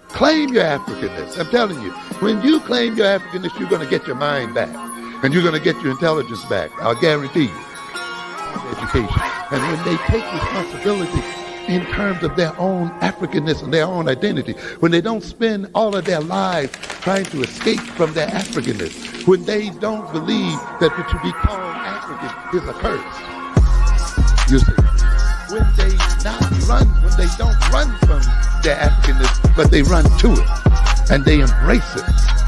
Claim your Africanness. I'm telling you, when you claim your Africanness, you're going to get your mind back. And you're going to get your intelligence back. I'll guarantee you. Education. And when they take responsibility in terms of their own Africanness and their own identity, when they don't spend all of their lives trying to escape from their Africanness, when they don't believe that to be called African is a curse. You see, when they don't run from their Africanness, but they run to it, and they embrace it,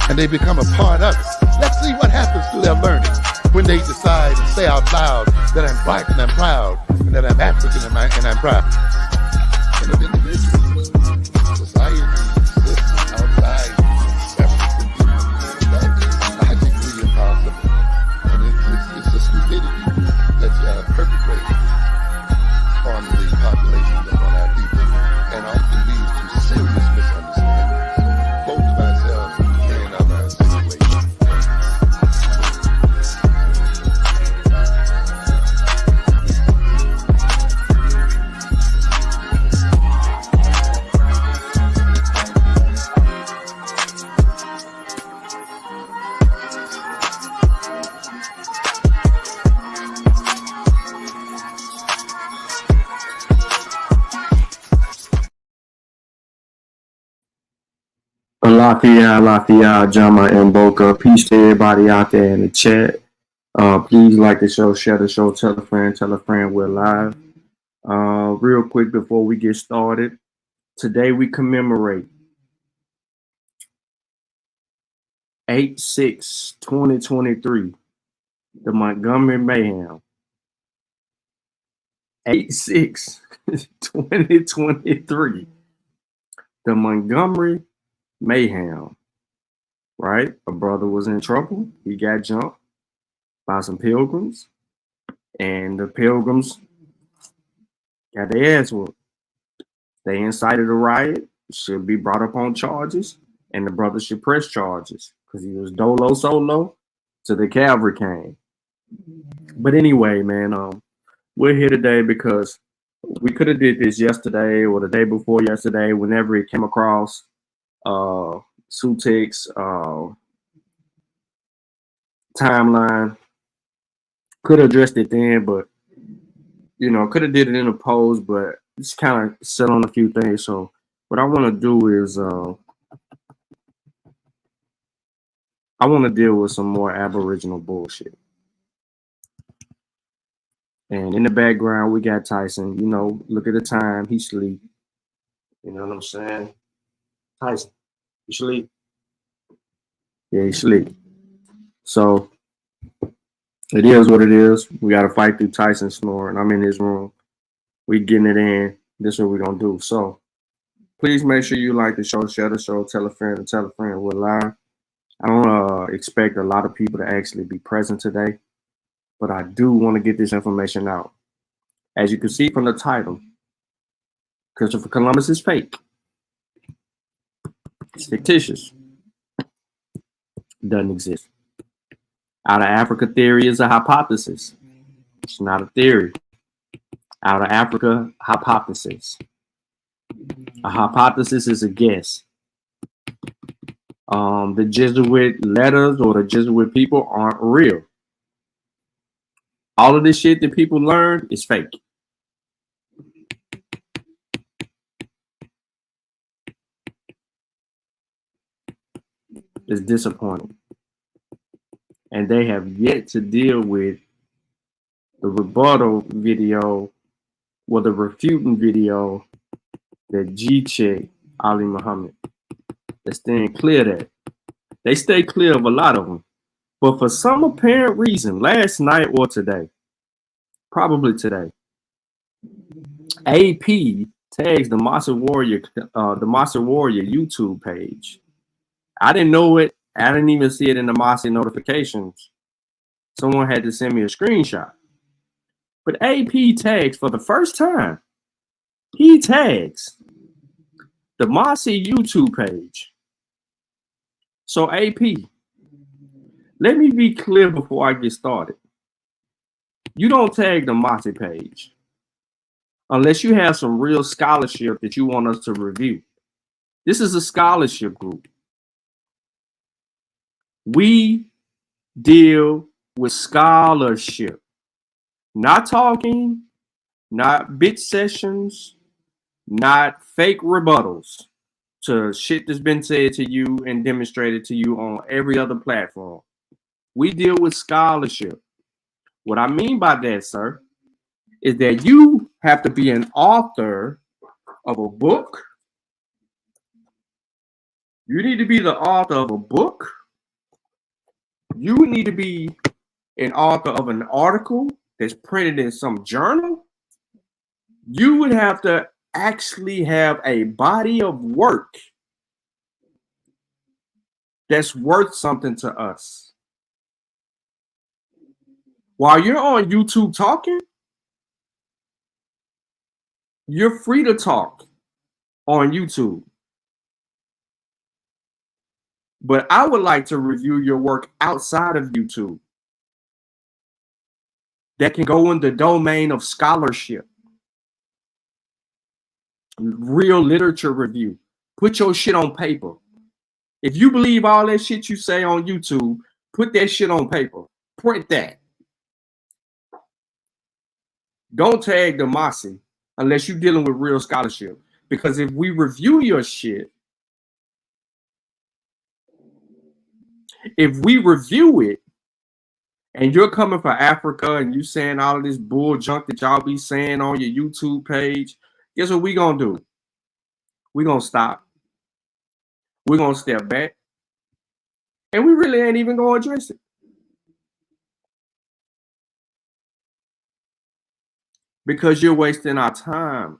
and they become a part of it. Let's see what happens to their learning when they decide and say out loud that I'm black and I'm proud, and that I'm African and I'm proud. And of individuals, society exists outside separate people. That is logically impossible. And it's a stupidity that's perpetrated on the population, on our people, and often leads to serious misunderstandings, both of ourselves and of our situation. Lafayette, Jama, and Boca. Peace to everybody out there in the chat. Please like the show, share the show, tell a friend we're live. Real quick before we get started, today we commemorate 8/6/2023, the Montgomery Mayhem. 8/6/2023, the Montgomery Mayhem, right? A brother was in trouble. He got jumped by some pilgrims, and the pilgrims got their ass whooped. They incited a riot, should be brought up on charges, and the brother should press charges because he was dolo solo till the cavalry came. But anyway, man, we're here today because we could have did this yesterday or the day before yesterday, whenever it came across Sutek's timeline. Could have addressed it then, but you know, could have did it in a post, but just kind of set on a few things. So what I want to do is I want to deal with some more Aboriginal bullshit. And in the background, we got Tyson. You know, look at the time. He sleep. You know what I'm saying? Tyson, you sleep? Yeah, he sleep. So it is what it is. We got to fight through Tyson snoring. I'm in his room. We getting it in. This is what we're going to do. So please make sure you like the show, share the show, tell a friend, and tell a friend we're live. I don't expect a lot of people to actually be present today, but I do want to get this information out. As you can see from the title, Christopher Columbus is fake. It's fictitious. Doesn't exist. Out of Africa theory is a hypothesis. It's not a theory. Out of Africa hypothesis. A hypothesis is a guess. The Jesuit letters or the Jesuit people aren't real. All of this shit that people learn is fake. It's disappointing. And they have yet to deal with the rebuttal video or the refuting video that G-Check Ali Muhammad. They're staying clear of that. They stay clear of a lot of them. But for some apparent reason, last night or today, probably today, AP tags the Master Warrior YouTube page. I didn't know it. I didn't even see it in the Mossy notifications. Someone had to send me a screenshot. But AP tags for the first time. He tags the Mossy YouTube page. So AP, let me be clear before I get started. You don't tag the Mossy page. unless you have some real scholarship that you want us to review. This is a scholarship group. We deal with scholarship, not talking, not bit sessions, not fake rebuttals to shit that's been said to you and demonstrated to you on every other platform. We deal with scholarship. What I mean by that, sir, is that you have to be an author of a book. You need to be the author of a book. You need to be an author of an article that's printed in some journal. You would have to actually have a body of work that's worth something to us. While you're on YouTube talking, you're free to talk on YouTube. But I would like to review your work outside of YouTube that can go in the domain of scholarship, real literature review. Put your shit on paper. If you believe all that shit you say on YouTube, put that shit on paper. Print that. Don't tag the Mossy unless you're dealing with real scholarship. Because if we review your shit, if we review it, and you're coming for Africa and you saying all of this bull junk that y'all be saying on your YouTube page, guess what we gonna do? We gonna stop. We're gonna step back. And we really ain't even gonna address it. Because you're wasting our time.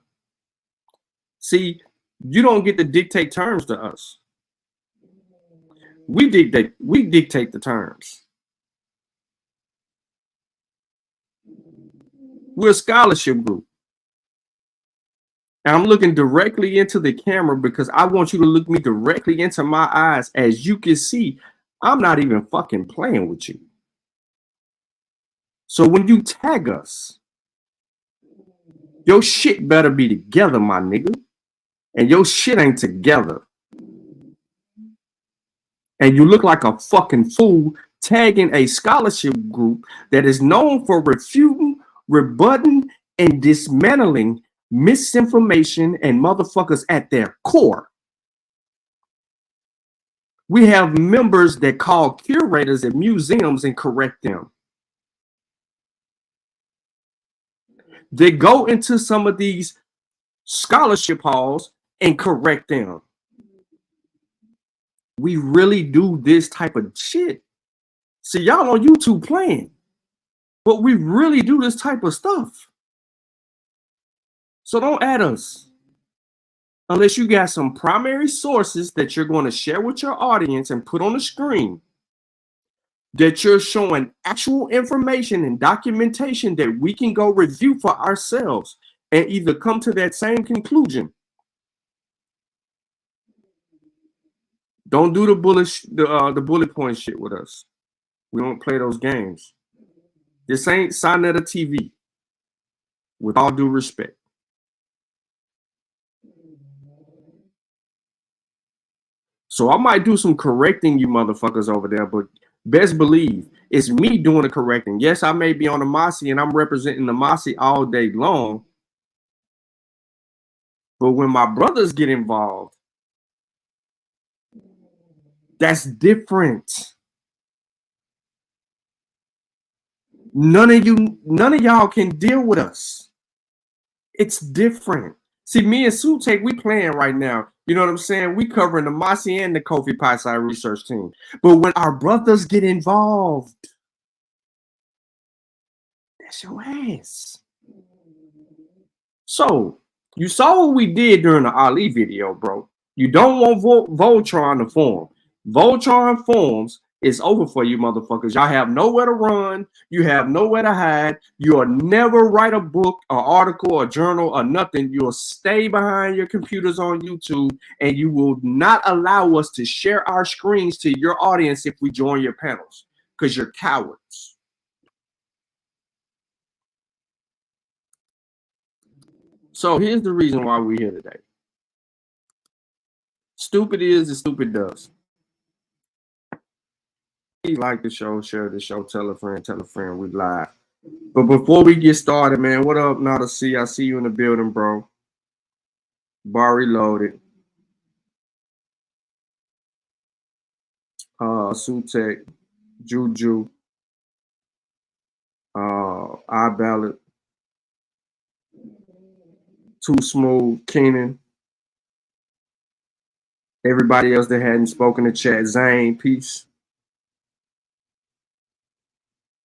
See, you don't get to dictate terms to us. We dictate the terms. We're a scholarship group. And I'm looking directly into the camera because I want you to look me directly into my eyes. As you can see, I'm not even fucking playing with you. So when you tag us, your shit better be together, my nigga. And your shit ain't together. And you look like a fucking fool tagging a scholarship group that is known for refuting, rebutting, and dismantling misinformation and motherfuckers at their core. We have members that call curators at museums and correct them. They go into some of these scholarship halls and correct them. We really do this type of shit. See, y'all on YouTube playing, but we really do this type of stuff. So don't add us unless you got some primary sources that you're going to share with your audience and put on the screen, that you're showing actual information and documentation that we can go review for ourselves and either come to that same conclusion. Don't do the bullet point shit with us. We don't play those games. This ain't Sonetta TV, with all due respect. So I might do some correcting you motherfuckers over there, but best believe it's me doing the correcting. Yes, I may be on the Mossy and I'm representing the Mossy all day long. But when my brothers get involved, that's different. None of y'all can deal with us. It's different. See, me and Sutek, we playing right now. You know what I'm saying? We covering the Mossy and the Kofi Pi research team. But when our brothers get involved, that's your ass. So, you saw what we did during the Ali video, bro. You don't want Voltron to form. Voltron forms, it's over for you motherfuckers. Y'all have nowhere to run. You have nowhere to hide. You'll never write a book or article or journal or nothing. You'll stay behind your computers on YouTube, and you will not allow us to share our screens to your audience if we join your panels, because you're cowards. So here's the reason why we're here today. Stupid is and stupid does. Please like the show, share the show, tell a friend, we live. But before we get started, man, what up, Nada C? I see you in the building, bro. Bar reloaded. Sutek, Juju, iBallot, Too Smooth, Keenan. Everybody else that hadn't spoken to chat, Zane, peace.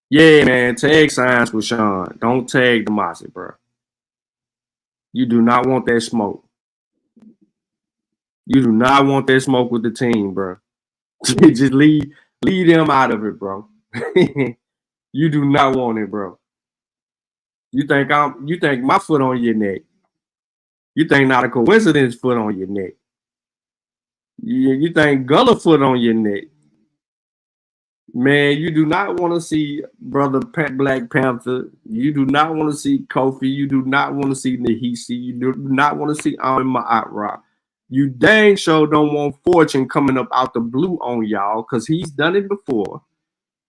Yeah, man, tag Science with Sean. Don't tag Demasi, bro. You do not want that smoke. You do not want that smoke with the team, bro. Just leave them out of it, bro. You do not want it, bro. You think my foot on your neck. You think not a coincidence foot on your neck. You think Gullah foot on your neck. Man, you do not want to see Brother Black Panther. You do not want to see Kofi. You do not want to see Nahisi. You do not want to see Amin Ma'at. You dang sure don't want Fortune coming up out the blue on y'all because he's done it before.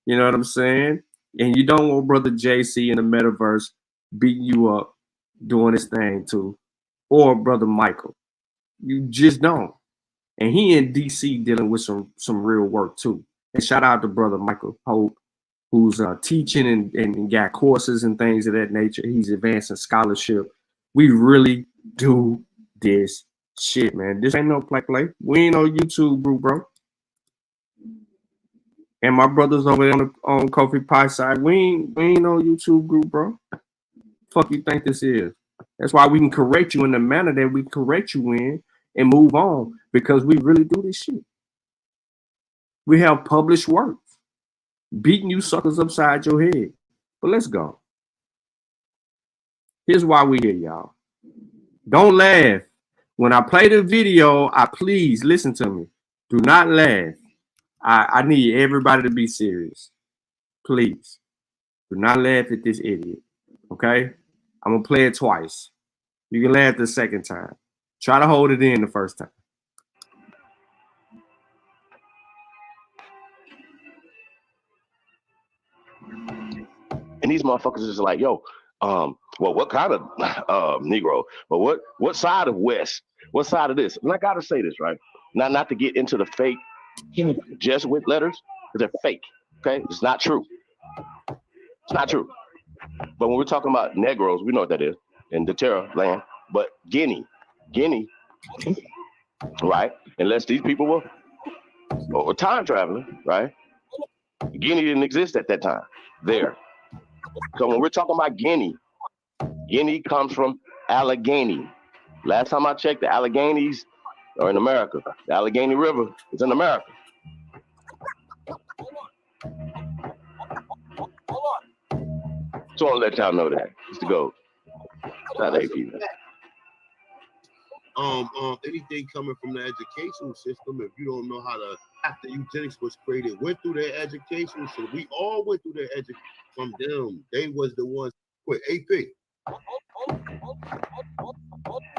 You know what I'm saying? And you don't want Brother JC in the metaverse beating you up, doing his thing too. Or Brother Michael. You just don't. And he in DC dealing with some real work too. And shout out to Brother Michael Hope, who's teaching and got courses and things of that nature. He's advancing scholarship. We really do this shit, man. This ain't no play. We ain't no YouTube group, bro. And my brothers over there on Kofi Pie side, we ain't no YouTube group, bro. Fuck you think this is? That's why we can correct you in the manner that we correct you in and move on, because we really do this shit. We have published works, beating you suckers upside your head. But let's go. Here's why we here, y'all. Don't laugh. When I play the video, please listen to me. Do not laugh. I need everybody to be serious. Please. Do not laugh at this idiot. Okay? I'm going to play it twice. You can laugh the second time. Try to hold it in the first time. And these motherfuckers is like, yo, well, what kind of Negro? Well, what side of West? What side of this? And I gotta say this, right? Not to get into the fake Jesuit letters, because they're fake. Okay, it's not true. It's not true. But when we're talking about Negroes, we know what that is in the Terra land. But Guinea, right? Unless these people were time traveling, right? Guinea didn't exist at that time. There. So when we're talking about Guinea comes from Allegheny. Last time I checked, the Alleghenies are in America. The Allegheny River is in America. So I want to let y'all know that. It's the GOAT. Not AP. Anything coming from the educational system, if you don't know how to, after eugenics was created, went through their education. So we all went through their education from them. They was the ones quit. AP. I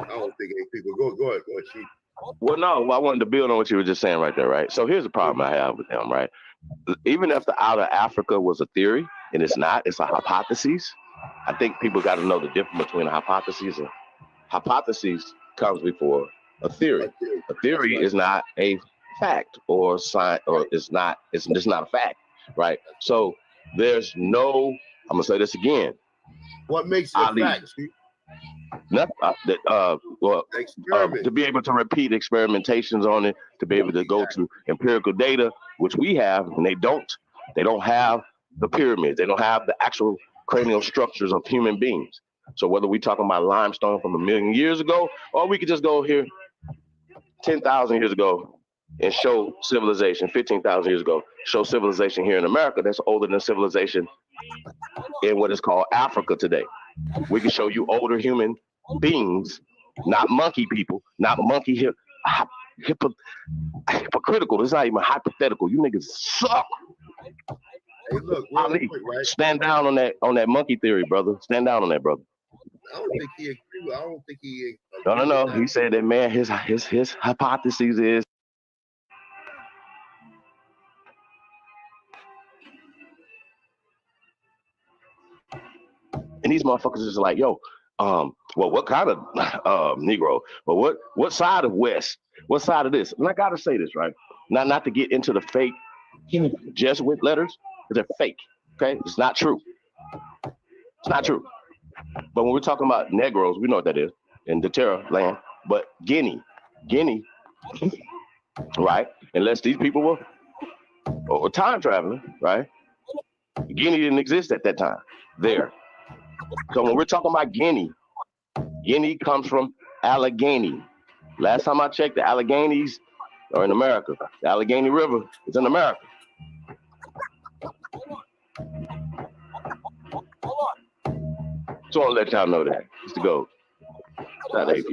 don't think AP, but go ahead, Chief. Well, no, I wanted to build on what you were just saying right there, right? So here's the problem I have with them, right? Even if the outer Africa was a theory, and it's not, it's a hypothesis. I think people got to know the difference between a hypothesis and hypotheses comes before a theory. A theory is not a fact or science, or it's just not a fact, right? So there's no, I'm gonna say this again. What makes it a fact, Steve? To be able to repeat experimentations on it, to be able to go to empirical data, which we have, and they don't have the pyramids, they don't have the actual cranial structures of human beings. So whether we're talking about limestone from 1 million years ago, or we could just go here 10,000 years ago and show civilization, 15,000 years ago, show civilization here in America that's older than civilization in what is called Africa today. We can show you older human beings, not monkey people, not monkey hypocritical. It's not even hypothetical. You niggas suck. Hey, look, Ali, stand down on that monkey theory, brother. Stand down on that, brother. don't think he agree. I don't think he. No. He said that, man, his hypothesis is. And these motherfuckers is like, yo, well, what kind of Negro? Well, what side of West? What side of this? And I gotta say this, right? Not to get into the fake Jesuit letters, they're fake. Okay, it's not true. It's not true. But when we're talking about Negroes, we know what that is in the Terra land. But Guinea, right? Unless these people were time traveling, right? Guinea didn't exist at that time. There. So when we're talking about Guinea comes from Allegheny. Last time I checked, the Alleghenies are in America. The Allegheny River is in America. So I'll let y'all know that. It's the GOAT. Not AP.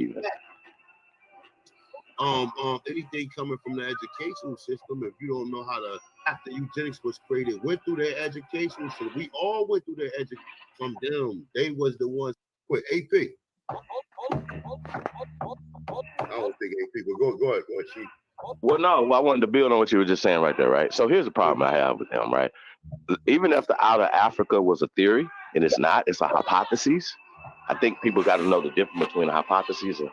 Anything coming from the educational system, if you don't know how to, after eugenics was created, went through their educational system. We all went through their education from them. They was the ones. Wait, AP. I don't think AP, but go ahead, Chief. Well, no, I wanted to build on what you were just saying right there, right? So here's the problem I have with them, right? Even if the outer Africa was a theory, and it's not, it's a hypothesis. I think people got to know the difference between a hypothesis and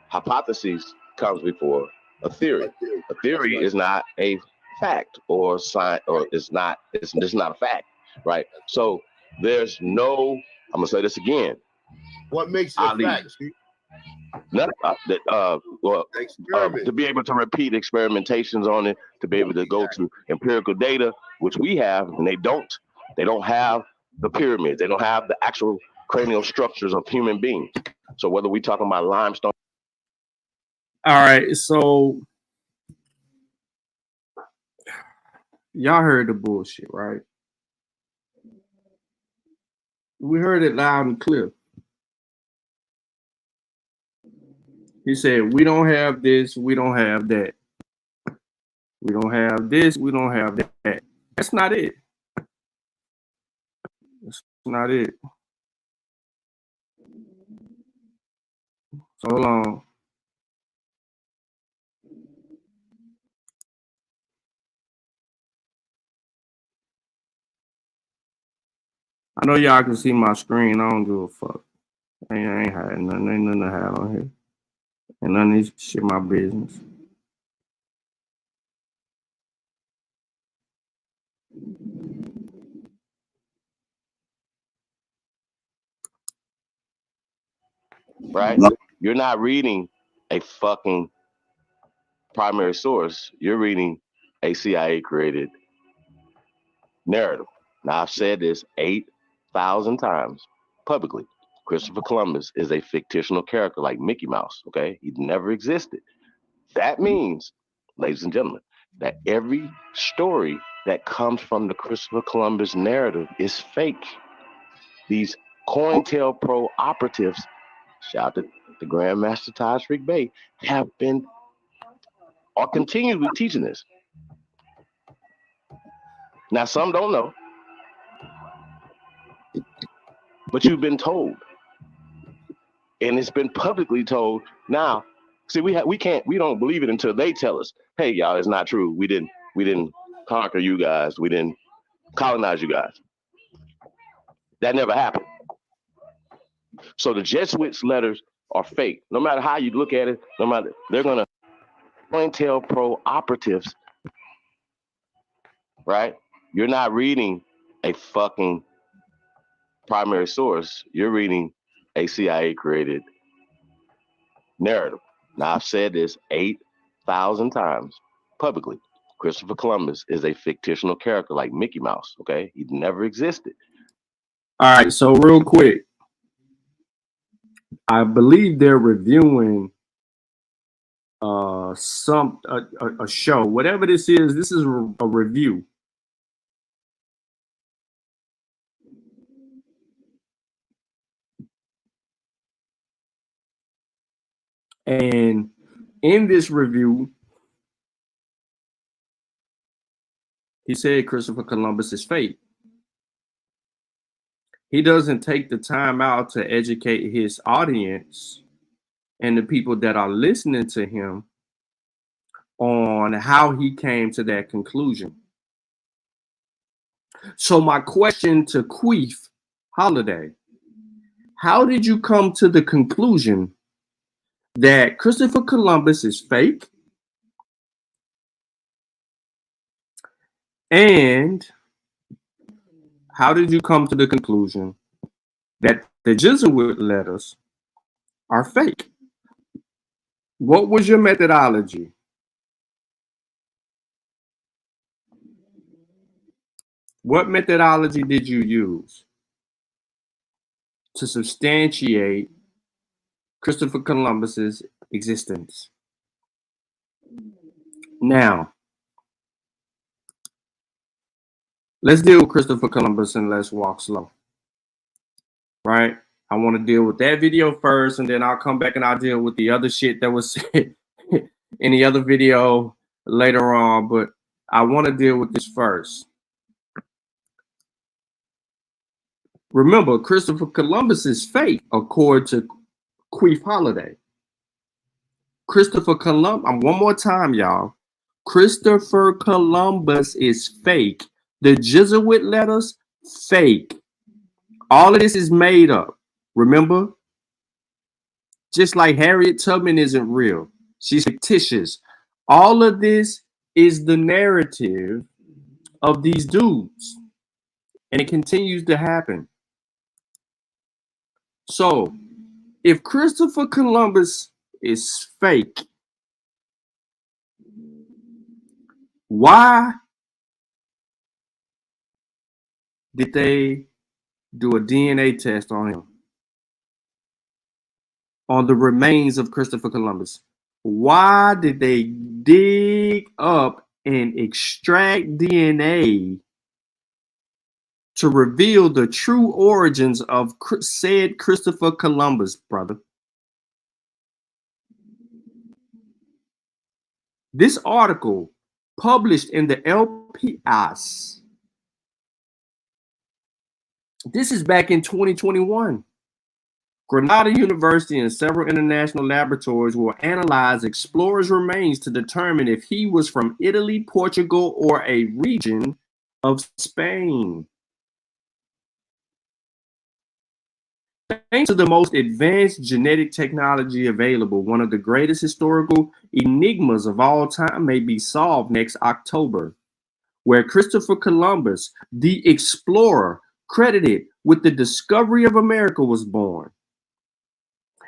hypothesis comes before a theory. A theory is not a fact or science, or it's not a fact, right? So there's no, I'm gonna say this again. What makes it a fact, Steve? To be able to repeat experimentations on it, to be able to go to empirical data, which we have, and they don't have the pyramids, they don't have the actual cranial structures of human beings. So whether we talking about limestone. All right, so y'all heard the bullshit, right? We heard it loud and clear. He said, we don't have this, we don't have that. We don't have this, we don't have that. That's not it. That's not it. So hold on. I know y'all can see my screen. I don't give a fuck. I ain't hiding nothing. Ain't nothing to hide on here. And none of this shit my business. Right? You're not reading a fucking primary source. You're reading a CIA created narrative. Now I've said this 8,000 times publicly. Christopher Columbus is a fictional character like Mickey Mouse, okay? He never existed. That means, ladies and gentlemen, that every story that comes from the Christopher Columbus narrative is fake. These COINTELPRO operatives, shout out to the Grandmaster Tajrik Bey, have been or continually teaching this. Now, some don't know, but you've been told. And it's been publicly told. Now, see, we don't believe it until they tell us, hey, y'all, it's not true. We didn't conquer you guys. We didn't colonize you guys. That never happened. So the Jesuits' letters are fake. No matter how you look at it, they're gonna COINTELPRO operatives, right? You're not reading a fucking primary source. You're reading a CIA created narrative. Now I've said this 8,000 times publicly. Christopher Columbus is a fictional character like Mickey Mouse, okay? He never existed. All right, so real quick, I believe they're reviewing a show. Whatever this is a review. And in this review, he said Christopher Columbus is fake. he doesn't take the time out to educate his audience and the people that are listening to him on how he came to that conclusion. So my question to Queef Holiday, how did you come to the conclusion that Christopher Columbus is fake? And how did you come to the conclusion that the Jesuit letters are fake? What was your methodology? What methodology did you use to substantiate Christopher Columbus's existence? Now, let's deal with Christopher Columbus and let's walk slow, right? I want to deal with that video first, and then I'll come back and I'll deal with the other shit that was said in the other video later on, but I want to deal with this first. Remember, Christopher Columbus is fake, according to Queef Holiday. Christopher Columbus, one more time, y'all. Christopher Columbus is fake. The Jesuit letters, fake. All of this is made up. Remember? Just like Harriet Tubman isn't real. She's fictitious. All of this is the narrative of these dudes. And it continues to happen. So, if Christopher Columbus is fake, why did they do a DNA test on him? On the remains of Christopher Columbus? Why did they dig up and extract DNA to reveal the true origins of said Christopher Columbus, brother? This article published in the LPS, this is back in 2021. Granada University and several international laboratories will analyze explorers' remains to determine if he was from Italy, Portugal, or a region of Spain. Thanks to the most advanced genetic technology available, one of the greatest historical enigmas of all time may be solved next October, where Christopher Columbus, the explorer credited with the discovery of America, was born.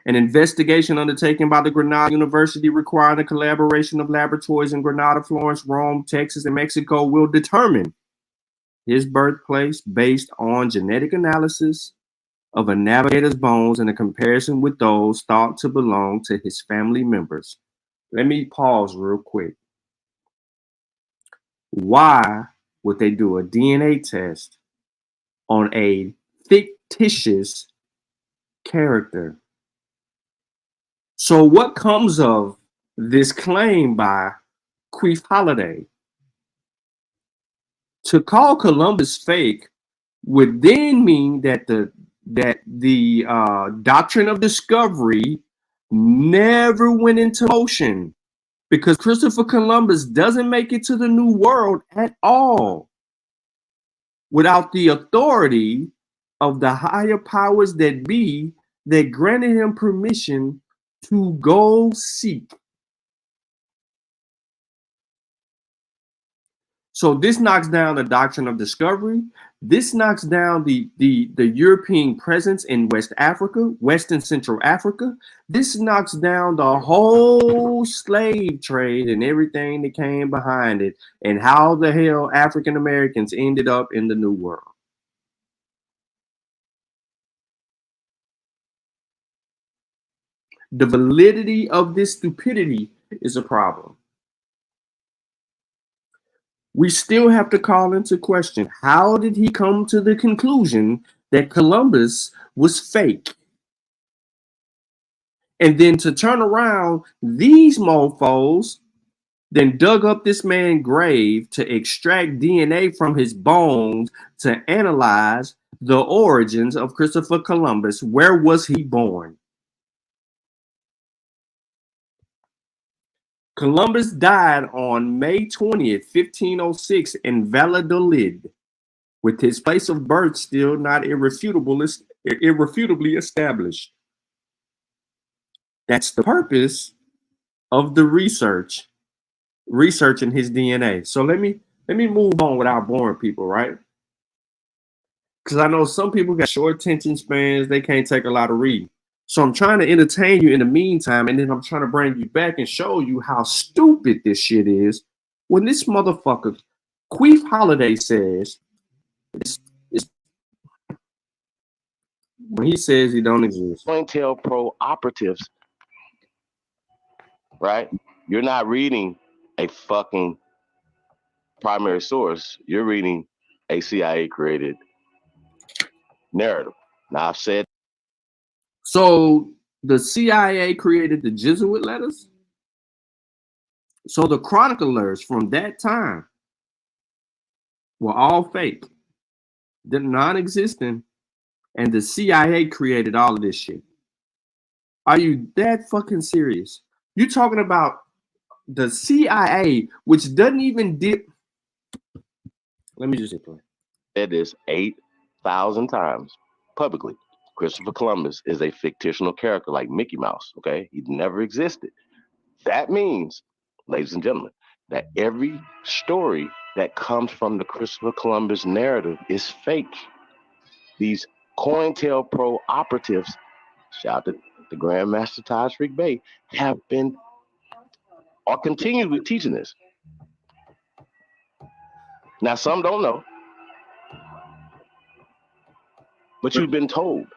An investigation undertaken by the Granada University, requiring the collaboration of laboratories in Granada, Florence, Rome, Texas, and Mexico, will determine his birthplace based on genetic analysis of a navigator's bones and a comparison with those thought to belong to his family members. Let me pause real quick. Why would they do a DNA test on a fictitious character? So what comes of this claim by Queef Holiday? To call Columbus fake would then mean that the doctrine of discovery never went into motion, because Christopher Columbus doesn't make it to the New World at all without the authority of the higher powers that be that granted him permission to go seek. So this knocks down the doctrine of discovery. This knocks down the European presence in West Africa, West and Central Africa. This knocks down the whole slave trade and everything that came behind it, and how the hell African Americans ended up in the New World. The validity of this stupidity is a problem. We still have to call into question, how did he come to the conclusion that Columbus was fake? And then to turn around, these mofos then dug up this man's grave to extract DNA from his bones to analyze The origins of Christopher Columbus. Where was he born? Columbus died on May 20th, 1506 in Valladolid, with his place of birth still not irrefutably established. That's the purpose of the researching his DNA. So let me move on without boring people, right? Because I know some people got short attention spans, they can't take a lot of reading. So I'm trying to entertain you in the meantime, and then I'm trying to bring you back and show you how stupid this shit is. When this motherfucker, Queef Holiday says, when he says he don't exist. COINTELPRO operatives, right? You're not reading a fucking primary source. You're reading a CIA created narrative. Now I've said. So the CIA created the Jesuit letters? So the chroniclers from that time were all fake. They're non-existent. And the CIA created all of this shit. Are you that fucking serious? You're talking about the CIA, which doesn't even dip. Let me just play. Said this 8,000 times publicly. Christopher Columbus is a fictional character like Mickey Mouse, okay? He never existed. That means, ladies and gentlemen, that every story that comes from the Christopher Columbus narrative is fake. These COINTELPRO operatives, shout out to the Grandmaster Taj Freak Bay, are continually teaching this. Now, some don't know, but you've been told.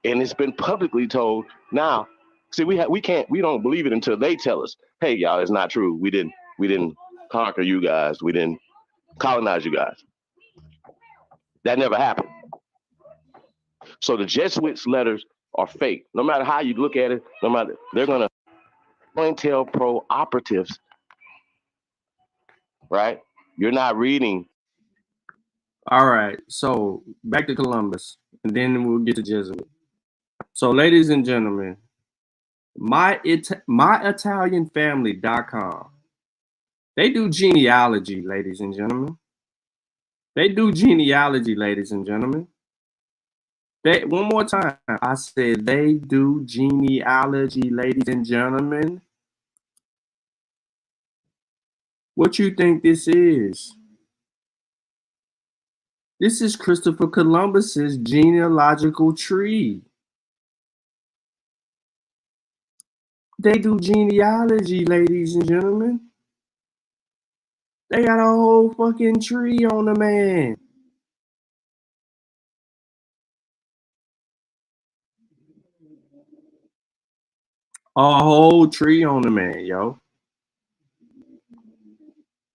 And it's been publicly told. Now, see, we don't believe it until they tell us, hey, y'all, it's not true. We didn't conquer you guys. We didn't colonize you guys. That never happened. So the Jesuits' letters are fake. No matter how you look at it, they're gonna COINTELPRO operatives, right? You're not reading. All right, so back to Columbus, and then we'll get to Jesuit. So, ladies and gentlemen, myitalianfamily.com. They do genealogy, ladies and gentlemen. They do genealogy, ladies and gentlemen. One more time, I said they do genealogy, ladies and gentlemen. What you think this is? This is Christopher Columbus's genealogical tree. They do genealogy, ladies and gentlemen. They got a whole fucking tree on the man. A whole tree on the man, yo.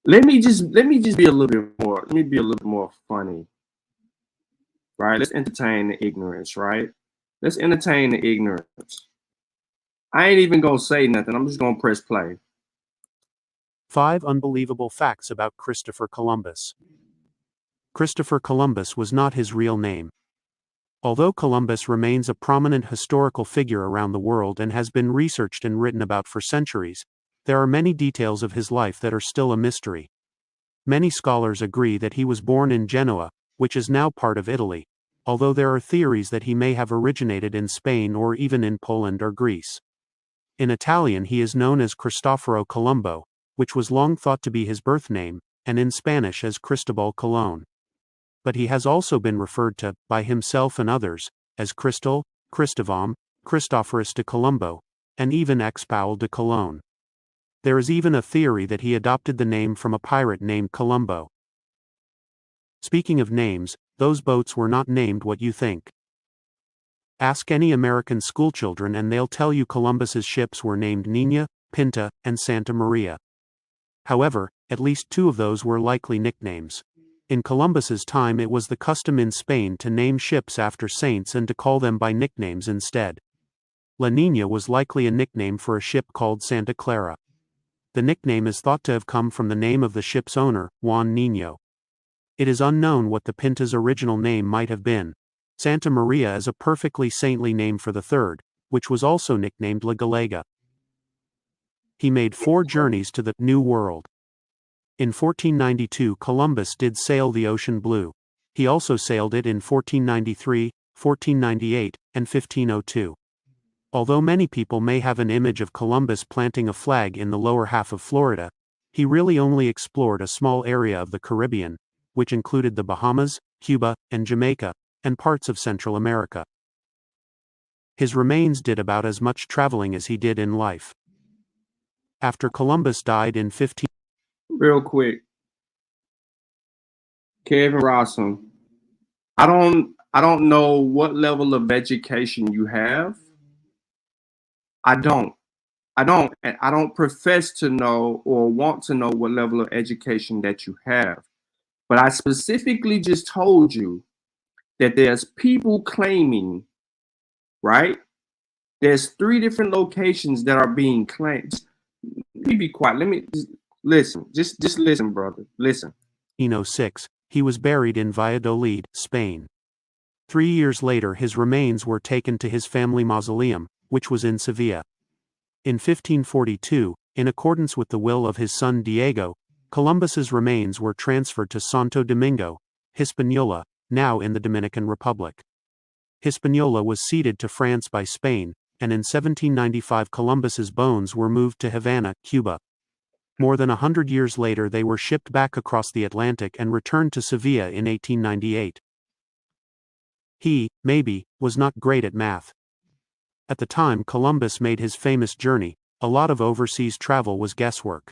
Let me just be a little bit more. Let me be a little bit more funny. Right? Let's entertain the ignorance, right? Let's entertain the ignorance. I ain't even gonna say nothing. I'm just gonna press play. 5 unbelievable facts about Christopher Columbus. Christopher Columbus was not his real name. Although Columbus remains a prominent historical figure around the world and has been researched and written about for centuries, there are many details of his life that are still a mystery. Many scholars agree that he was born in Genoa, which is now part of Italy, although there are theories that he may have originated in Spain or even in Poland or Greece. In Italian he is known as Cristoforo Colombo, which was long thought to be his birth name, and in Spanish as Cristobal Colon. But he has also been referred to, by himself and others, as Crystal, Cristovam, Christophorus de Colombo, and even Expaul de Colon. There is even a theory that he adopted the name from a pirate named Colombo. Speaking of names, those boats were not named what you think. Ask any American schoolchildren and they'll tell you Columbus's ships were named Nina, Pinta, and Santa Maria. However, at least 2 of those were likely nicknames. In Columbus's time it was the custom in Spain to name ships after saints and to call them by nicknames instead. La Nina was likely a nickname for a ship called Santa Clara. The nickname is thought to have come from the name of the ship's owner, Juan Niño. It is unknown what the Pinta's original name might have been. Santa Maria is a perfectly saintly name for the third, which was also nicknamed La Galega. He made 4 journeys to the New World. In 1492 Columbus did sail the ocean blue. He also sailed it in 1493, 1498, and 1502. Although many people may have an image of Columbus planting a flag in the lower half of Florida, he really only explored a small area of the Caribbean, which included the Bahamas, Cuba, and Jamaica, and parts of Central America. His remains did about as much traveling as he did in life. After Columbus died in 15... Real quick, Kevin Rossum, I don't know what level of education you have. I don't profess to know or want to know what level of education that you have. But I specifically just told you that there's people claiming, right? There's 3 different locations that are being claimed. Let me be quiet. Let me listen. Just listen, brother. Listen. In 1806, he was buried in Valladolid, Spain. 3 years later his remains were taken to his family mausoleum, which was in Sevilla. In 1542, in accordance with the will of his son Diego, Columbus's remains were transferred to Santo Domingo, Hispaniola, now in the Dominican Republic. Hispaniola was ceded to France by Spain, and in 1795 Columbus's bones were moved to Havana, Cuba. More than 100 years later they were shipped back across the Atlantic and returned to Sevilla in 1898. He, maybe, was not great at math. At the time Columbus made his famous journey, a lot of overseas travel was guesswork.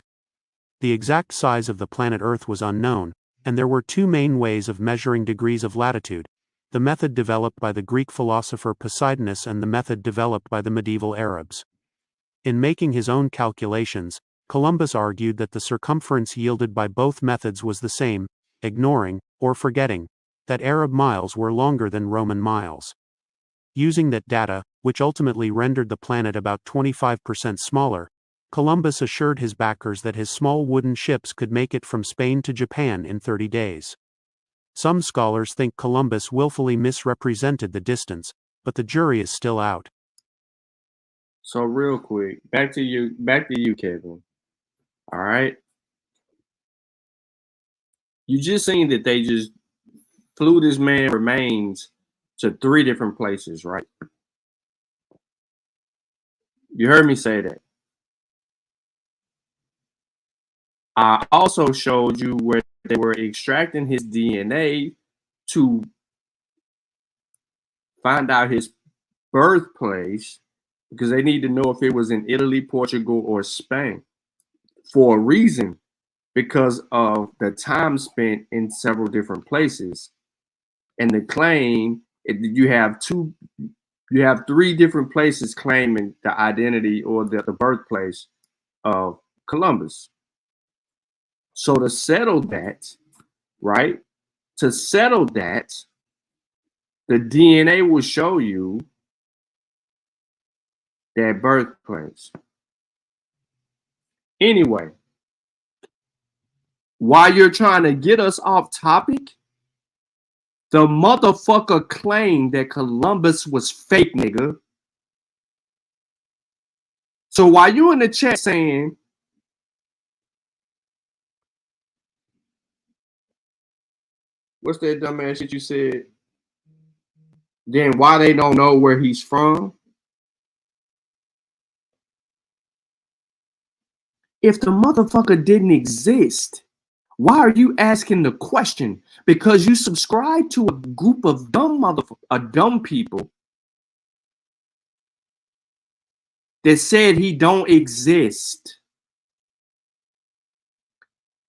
The exact size of the planet Earth was unknown, and there were 2 main ways of measuring degrees of latitude: the method developed by the Greek philosopher Poseidonus and the method developed by the medieval Arabs. In making his own calculations, Columbus argued that the circumference yielded by both methods was the same, ignoring, or forgetting, that Arab miles were longer than Roman miles. Using that data, which ultimately rendered the planet about 25% smaller, Columbus assured his backers that his small wooden ships could make it from Spain to Japan in 30 days. Some scholars think Columbus willfully misrepresented the distance, but the jury is still out. So real quick, back to you, Kevin. All right. You just seen that they just flew this man's remains to 3 different places, right? You heard me say that. I also showed you where they were extracting his DNA to find out his birthplace, because they need to know if it was in Italy, Portugal, or Spain, for a reason, because of the time spent in several different places. And the claim, you have 3 different places claiming the identity or the birthplace of Columbus. So to settle that, right? To settle that, the DNA will show you that birthplace. Anyway, while you're trying to get us off topic, the motherfucker claimed that Columbus was fake, nigga. So while you in the chat saying, what's that dumbass shit you said? Then why they don't know where he's from? If the motherfucker didn't exist, why are you asking the question? Because you subscribe to a group of dumb people that said he don't exist.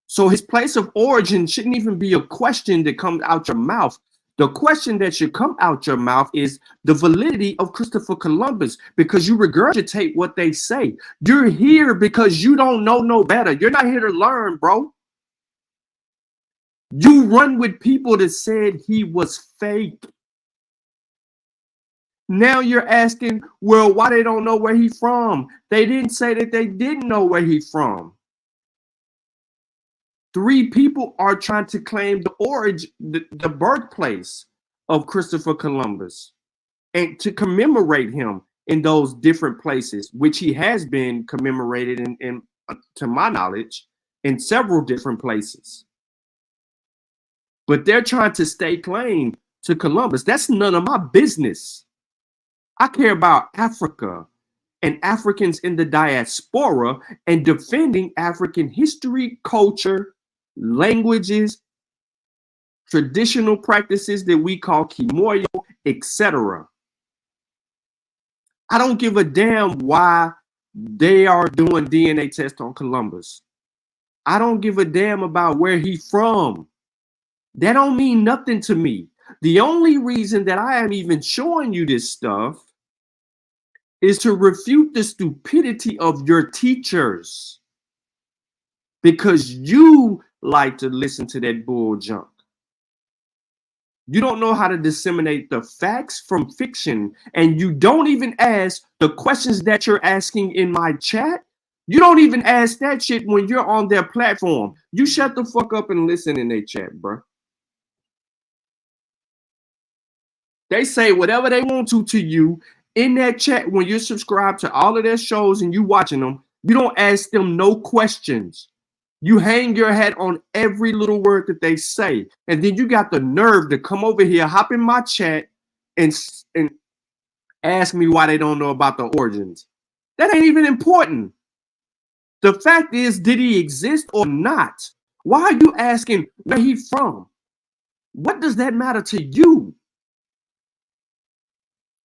So his place of origin shouldn't even be a question that comes out your mouth. The question that should come out your mouth is the validity of Christopher Columbus, because you regurgitate what they say. You're here because you don't know no better. You're not here to learn, bro. You run with people that said he was fake. Now you're asking, well, why they don't know where he's from? They didn't say that they didn't know where he's from. 3 people are trying to claim the origin, the birthplace of Christopher Columbus, and to commemorate him in those different places, which he has been commemorated in to my knowledge, in several different places. But they're trying to stake claim to Columbus. That's none of my business. I care about Africa and Africans in the diaspora and defending African history, culture, languages, traditional practices that we call kimoyo, etc. I don't give a damn why they are doing DNA tests on Columbus. I don't give a damn about where he's from. That don't mean nothing to me. The only reason that I am even showing you this stuff is to refute the stupidity of your teachers, because you like to listen to that bull junk. You don't know how to disseminate the facts from fiction, and you don't even ask the questions that you're asking in my chat. You don't even ask that shit when you're on their platform. You shut the fuck up and listen in their chat, bro. They say whatever they want to you in that chat when you're subscribed to all of their shows and you watching them. You don't ask them no questions. You hang your hat on every little word that they say. And then you got the nerve to come over here, hop in my chat, and ask me why they don't know about the origins. That ain't even important. The fact is, did he exist or not? Why are you asking where he's from? What does that matter to you?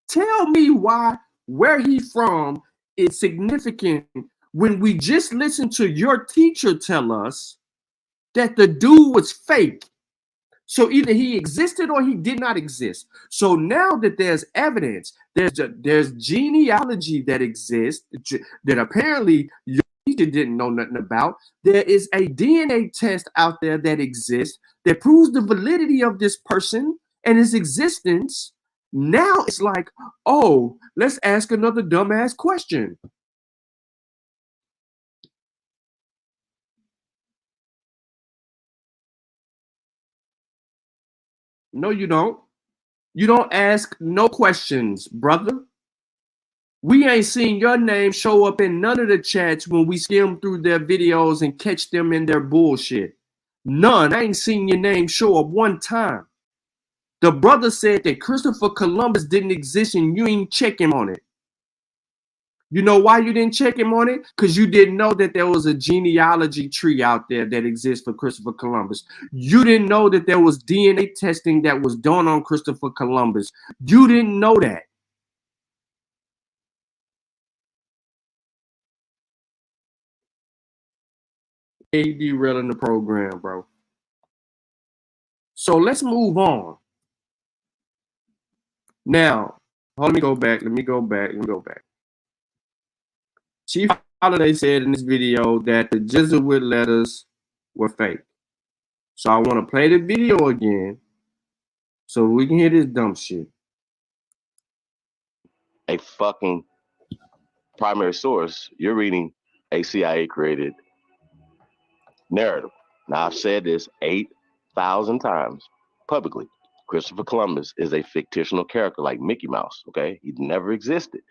Tell me why where he's from is significant when we just listened to your teacher tell us that the dude was fake. So either he existed or he did not exist. So now that there's evidence, there's genealogy that exists that apparently your teacher didn't know nothing about. There is a DNA test out there that exists that proves the validity of this person and his existence. Now it's like, oh, let's ask another dumbass question. No, you don't. You don't ask no questions, brother. We ain't seen your name show up in none of the chats when we skim through their videos and catch them in their bullshit. None. I ain't seen your name show up one time. The brother said that Christopher Columbus didn't exist and you ain't check him on it. You know why you didn't check him on it? Because you didn't know that there was a genealogy tree out there that exists for Christopher Columbus. You didn't know that there was DNA testing that was done on Christopher Columbus. You didn't know that. Derailing the program, bro. So let's move on. Now, let me go back. Chief Holiday said in this video that the Jesuit letters were fake. So I want to play the video again so we can hear this dumb shit. A fucking primary source, you're reading a CIA created narrative. Now, I've said this 8,000 times publicly. Christopher Columbus is a fictional character like Mickey Mouse, okay? He never existed.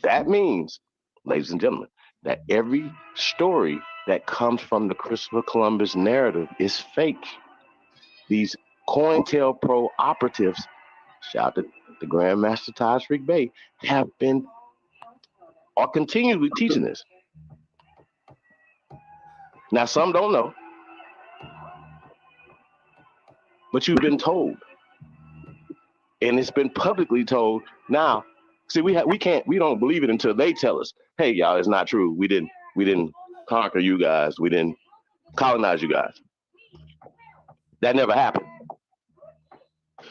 That means, ladies and gentlemen, that every story that comes from the Christopher Columbus narrative is fake. These COINTELPRO operatives, shout out to the Grandmaster Taj Freak Bay, are continually teaching this. Now, some don't know, but you've been told, and it's been publicly told. Now, see, we don't believe it until they tell us, hey, y'all, it's not true. We didn't conquer you guys. We didn't colonize you guys. That never happened.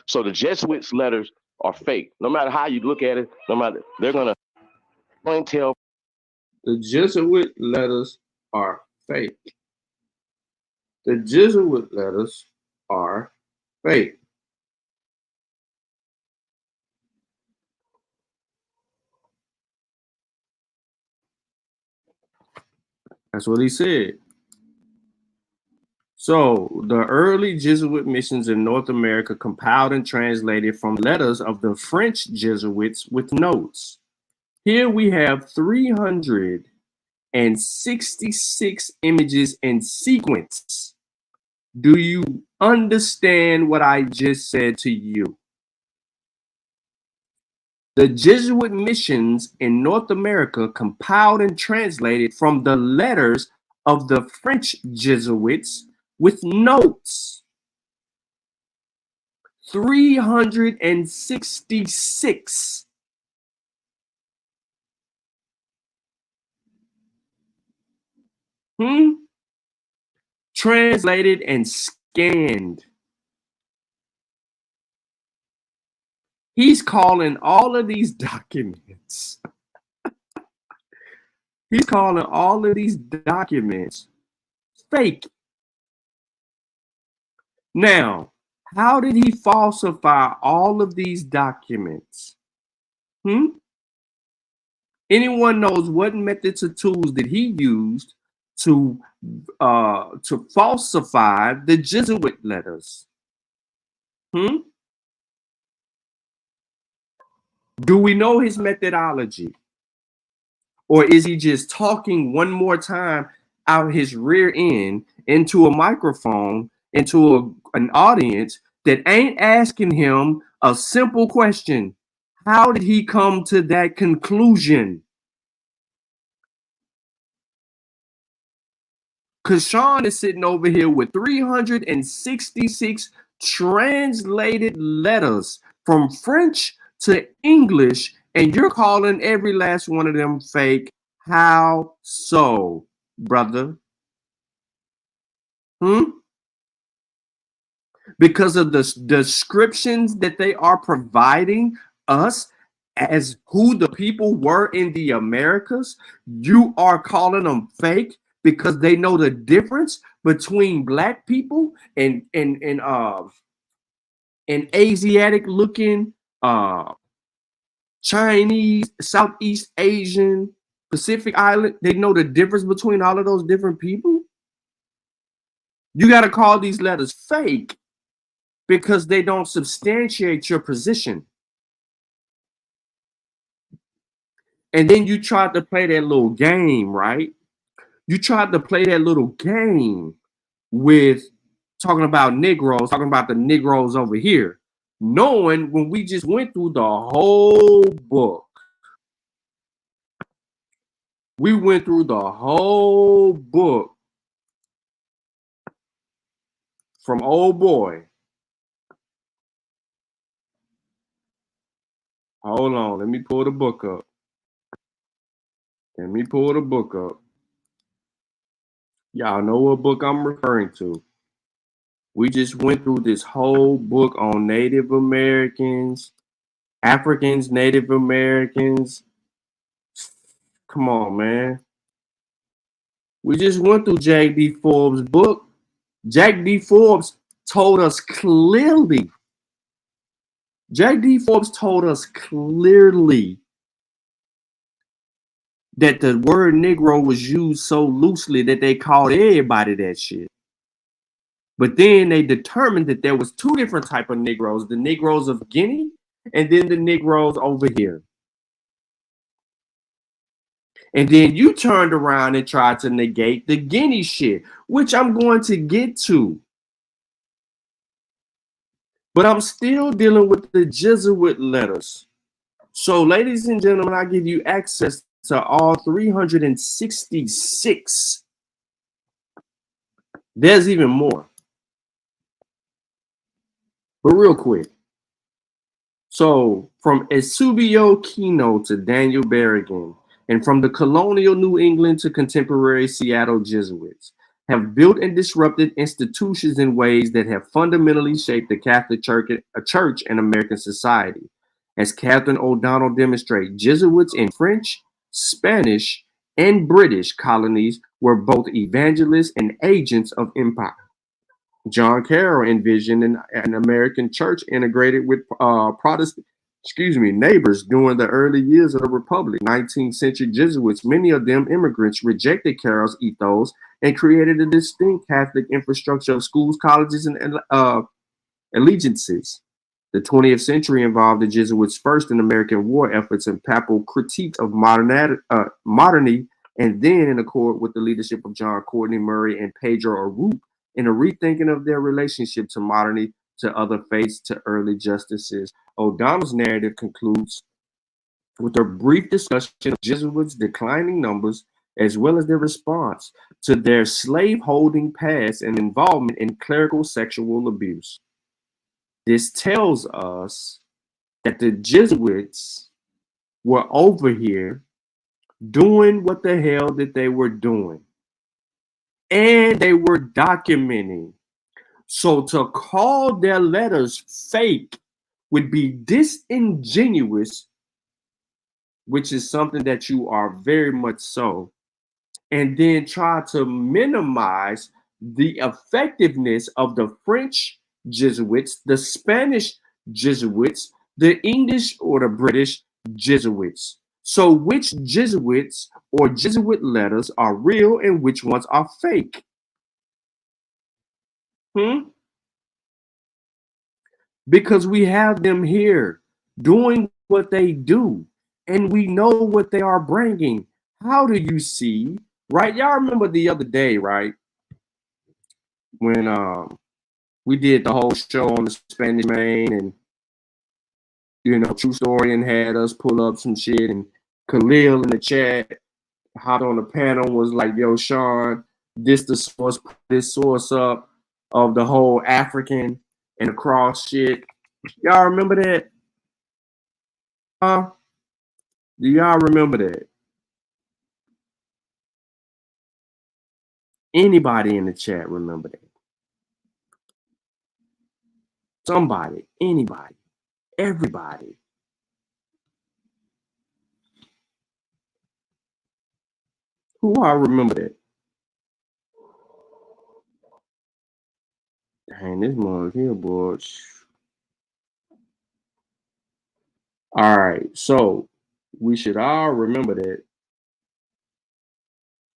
So the Jesuits' letters are fake. No matter how you look at it, they're gonna tell. The Jesuit letters are fake. The Jesuit letters are fake. That's what he said. So the early Jesuit missions in North America compiled and translated from letters of the French Jesuits with notes. Here we have 366 images in sequence. Do you understand what I just said to you? The Jesuit missions in North America compiled and translated from the letters of the French Jesuits with notes. 366. Translated and scanned. He's calling all of these documents. He's calling all of these documents fake. Now, how did he falsify all of these documents? Anyone knows what methods or tools did he use to falsify the Jesuit letters? Do we know his methodology? Or is he just talking one more time out his rear end into a microphone, into an audience that ain't asking him a simple question? How did he come to that conclusion? Because Sean is sitting over here with 366 translated letters from French to English, and you're calling every last one of them fake. How so, brother? Because of the descriptions that they are providing us as who the people were in the Americas, you are calling them fake because they know the difference between black people and Asiatic looking Chinese, Southeast Asian, Pacific Island. They know the difference between all of those different people. You got to call these letters fake because they don't substantiate your position. And then you tried to play that little game, right? You tried to play that little game with talking about Negroes, talking about the Negroes over here, knowing when we just went through the whole book. We went through the whole book from old boy. Hold on, let me pull the book up. Y'all know what book I'm referring to. We just went through this whole book on Native Americans, Africans, Native Americans. Come on, man. We just went through Jack D. Forbes' book. Jack D. Forbes told us clearly. Jack D. Forbes told us clearly that the word Negro was used so loosely that they called everybody that shit. But then they determined that there was two different types of Negroes, the Negroes of Guinea and then the Negroes over here. And then you turned around and tried to negate the Guinea shit, which I'm going to get to. But I'm still dealing with the Jesuit letters. So, ladies and gentlemen, I give you access to all 366. There's even more. But real quick. So, from Eusebio Kino to Daniel Berrigan, and from the colonial New England to contemporary Seattle Jesuits, have built and disrupted institutions in ways that have fundamentally shaped the Catholic Church and American society. As Catherine O'Donnell demonstrates, Jesuits in French, Spanish, and British colonies were both evangelists and agents of empire. John Carroll envisioned an American church integrated with Protestant neighbors during the early years of the Republic. 19th century Jesuits, many of them immigrants, rejected Carroll's ethos and created a distinct Catholic infrastructure of schools, colleges, and allegiances. The 20th century involved the Jesuits' first in American war efforts and papal critiques of modernity, and then in accord with the leadership of John Courtney Murray and Pedro Arrupe in a rethinking of their relationship to modernity, to other faiths, to early justices. O'Donnell's narrative concludes with a brief discussion of Jesuits' declining numbers, as well as their response to their slave-holding past and involvement in clerical sexual abuse. This tells us that the Jesuits were over here doing what the hell that they were doing. And they were documenting. So to call their letters fake would be disingenuous, which is something that you are very much so, and then try to minimize the effectiveness of the French Jesuits, the Spanish Jesuits, the English or the British Jesuits. So which Jesuits or Jesuit letters are real and which ones are fake? Because we have them here doing what they do, and we know what they are bringing. How do you see, right? Y'all remember the other day, right? When we did the whole show on the Spanish Main, and True Story, and had us pull up some shit, and Khalil in the chat hopped on the panel, was like, yo, Sean, this source up of the whole African and the cross shit. Y'all remember that? Do y'all remember that? Anybody in the chat remember that? Somebody, anybody, everybody. Who all remember that? Dang, this mug here, boy. All right, so we should all remember that.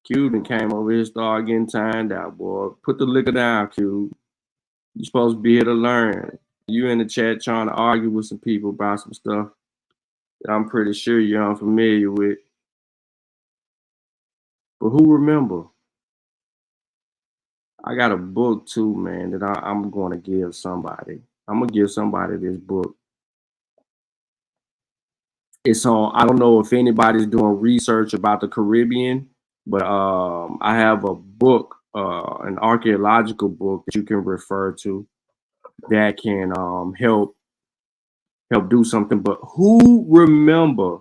Cube came over here, started getting timed out, boy. Put the liquor down, Cube. You're supposed to be here to learn. You in the chat trying to argue with some people about some stuff that I'm pretty sure you're unfamiliar with. But who remember? I got a book too, man, that I'm going to give somebody. I'm going to give somebody this book. It's on, I don't know if anybody's doing research about the Caribbean, but I have a book, an archaeological book that you can refer to that can help do something. But who remember?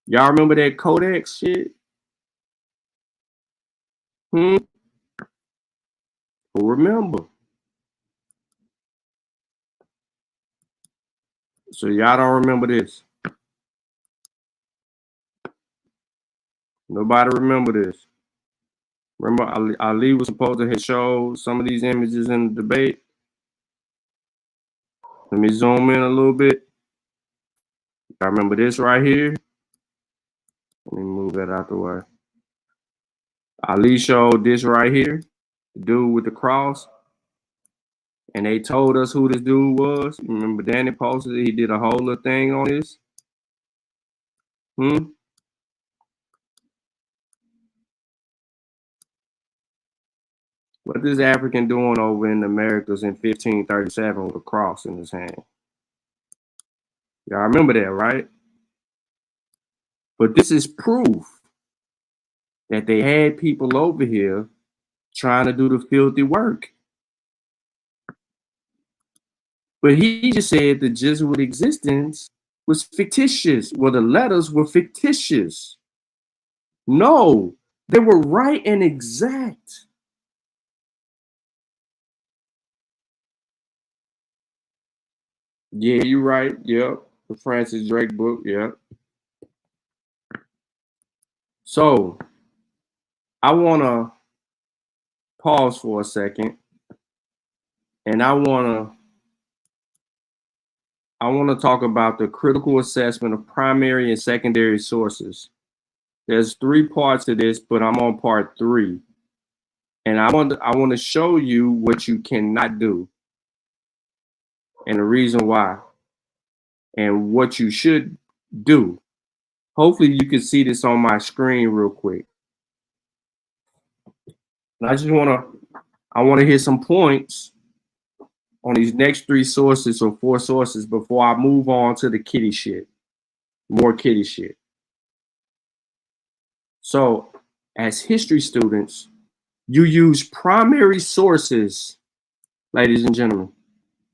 Y'all remember that Codex shit? Who remember? So y'all don't remember this. Nobody remember this. Remember Ali was supposed to have showed some of these images in the debate. Let me zoom in a little bit. I remember this right here. Let me move that out the way. Ali showed this right here, the dude with the cross. And they told us who this dude was. Remember Danny posted it? He did a whole little thing on this. What this African doing over in the Americas in 1537 with a cross in his hand? Y'all remember that, right? But this is proof that they had people over here trying to do the filthy work. But he just said the Jesuit existence was fictitious. Well, the letters were fictitious. No, they were right and exact. Yeah, you're right. Yep. The Francis Drake book. Yep. So I want to pause for a second, and I want to talk about the critical assessment of primary and secondary sources. There's 3 parts to this, but I'm on part 3. And I want to show you what you cannot do and the reason why and what you should do. Hopefully you can see this on my screen real quick. And I want to hit some points on these next 3 sources or 4 sources before I move on to the kitty shit. More kitty shit. So, as history students, you use primary sources, ladies and gentlemen.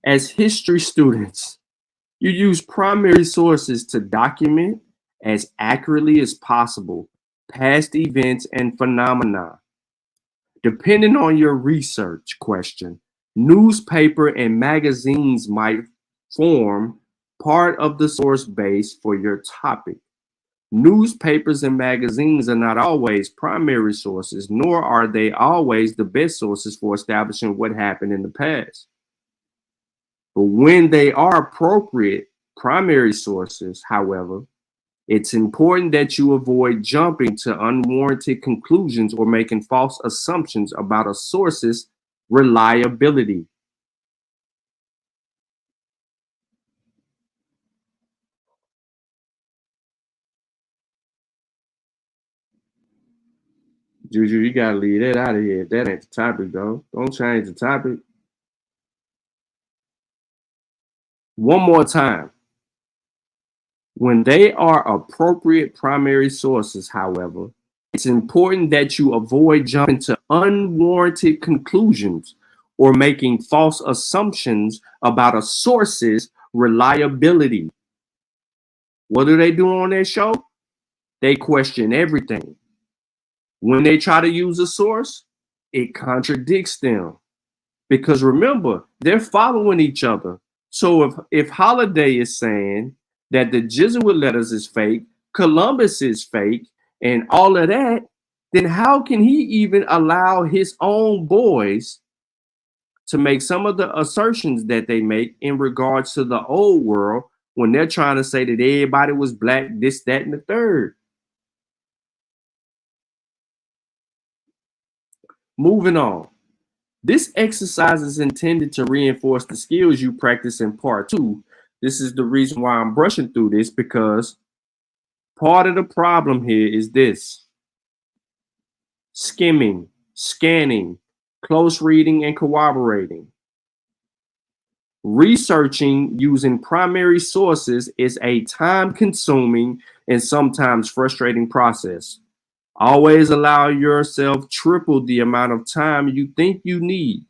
As history students, you use primary sources to document as accurately as possible past events and phenomena. Depending on your research question, newspaper and magazines might form part of the source base for your topic. Newspapers and magazines are not always primary sources, nor are they always the best sources for establishing what happened in the past. But when they are appropriate primary sources, however, it's important that you avoid jumping to unwarranted conclusions or making false assumptions about a source's reliability. Juju, you gotta leave that out of here. That ain't the topic, though. Don't change the topic. One more time. When they are appropriate primary sources, however, it's important that you avoid jumping to unwarranted conclusions or making false assumptions about a source's reliability. What do they do on their show? They question everything. When they try to use a source, it contradicts them. Because remember, they're following each other. So if Holiday is saying that the Jesuit letters is fake, Columbus is fake, and all of that, then how can he even allow his own boys to make some of the assertions that they make in regards to the old world when they're trying to say that everybody was black, this, that, and the third? Moving on. This exercise is intended to reinforce the skills you practice in part 2. This is the reason why I'm brushing through this, because part of the problem here is this: skimming, scanning, close reading, and corroborating. Researching using primary sources is a time-consuming and sometimes frustrating process. Always allow yourself triple the amount of time you think you need.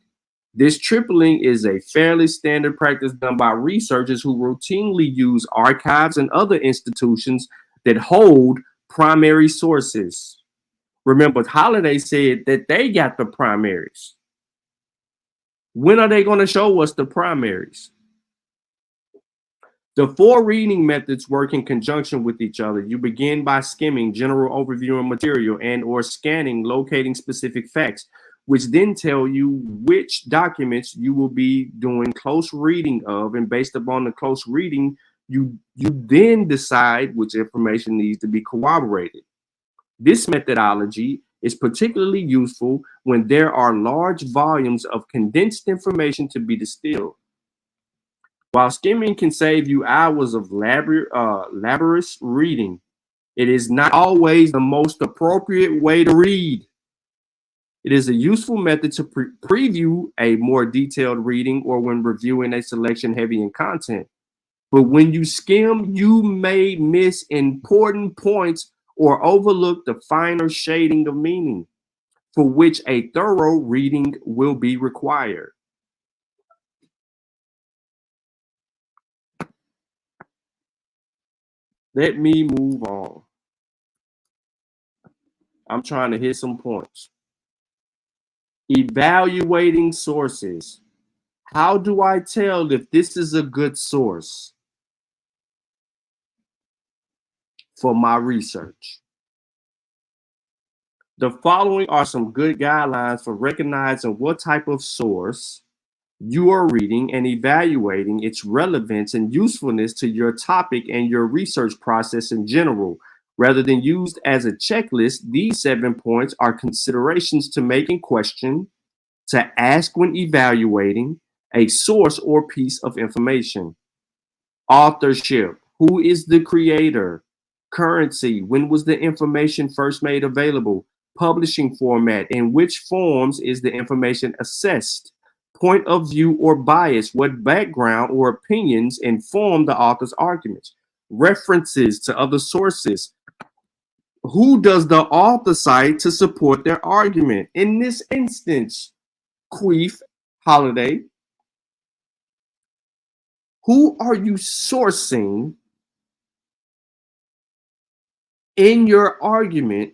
This tripling is a fairly standard practice done by researchers who routinely use archives and other institutions that hold primary sources. Remember, Holiday said that they got the primaries. When are they going to show us the primaries? The 4 reading methods work in conjunction with each other. You begin by skimming, general overviewing material, and or scanning, locating specific facts, which then tell you which documents you will be doing close reading of. And based upon the close reading, you then decide which information needs to be corroborated. This methodology is particularly useful when there are large volumes of condensed information to be distilled. While skimming can save you hours of laborious reading, it is not always the most appropriate way to read. It is a useful method to preview a more detailed reading or when reviewing a selection heavy in content. But when you skim, you may miss important points or overlook the finer shading of meaning, for which a thorough reading will be required. Let me move on. I'm trying to hit some points. Evaluating sources. How do I tell if this is a good source for my research? The following are some good guidelines for recognizing what type of source you are reading and evaluating its relevance and usefulness to your topic and your research process in general. Rather than used as a checklist, these 7 points are considerations to make in question, to ask when evaluating a source or piece of information. Authorship, who is the creator? Currency, when was the information first made available? Publishing format, in which forms is the information assessed? Point of view or bias, what background or opinions inform the author's arguments? References to other sources, who does the author cite to support their argument? In this instance, Queef Holiday, who are you sourcing in your argument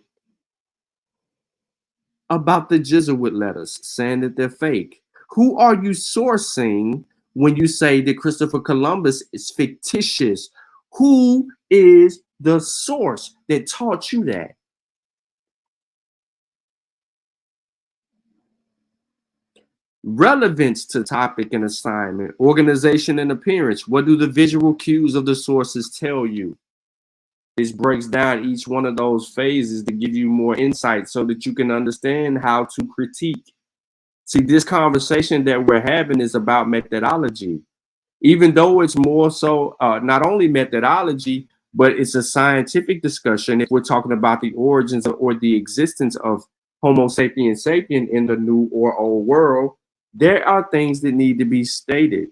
about the Jesuit letters, saying that they're fake? Who are you sourcing when you say that Christopher Columbus is fictitious? Who is the source that taught you that? Relevance to topic and assignment, organization and appearance. What do the visual cues of the sources tell you? This breaks down each one of those phases to give you more insight so that you can understand how to critique. See, this conversation that we're having is about methodology, even though it's more so not only methodology, but it's a scientific discussion. If we're talking about the origins or the existence of Homo sapiens sapien in the new or old world, there are things that need to be stated.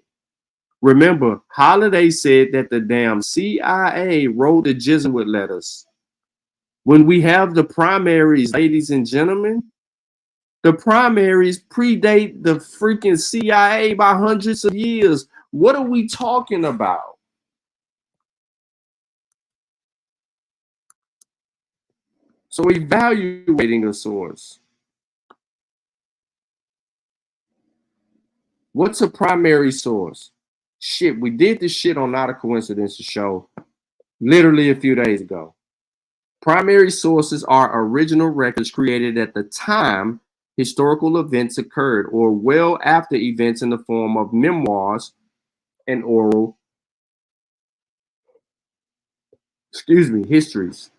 Remember, Holiday said that the damn CIA wrote the Jesuit letters. When we have the primaries, ladies and gentlemen, the primaries predate the freaking CIA by hundreds of years. What are we talking about? So evaluating a source. What's a primary source? Shit, we did this shit on Not a Coincidence show literally a few days ago. Primary sources are original records created at the time historical events occurred or well after events in the form of memoirs and oral, histories.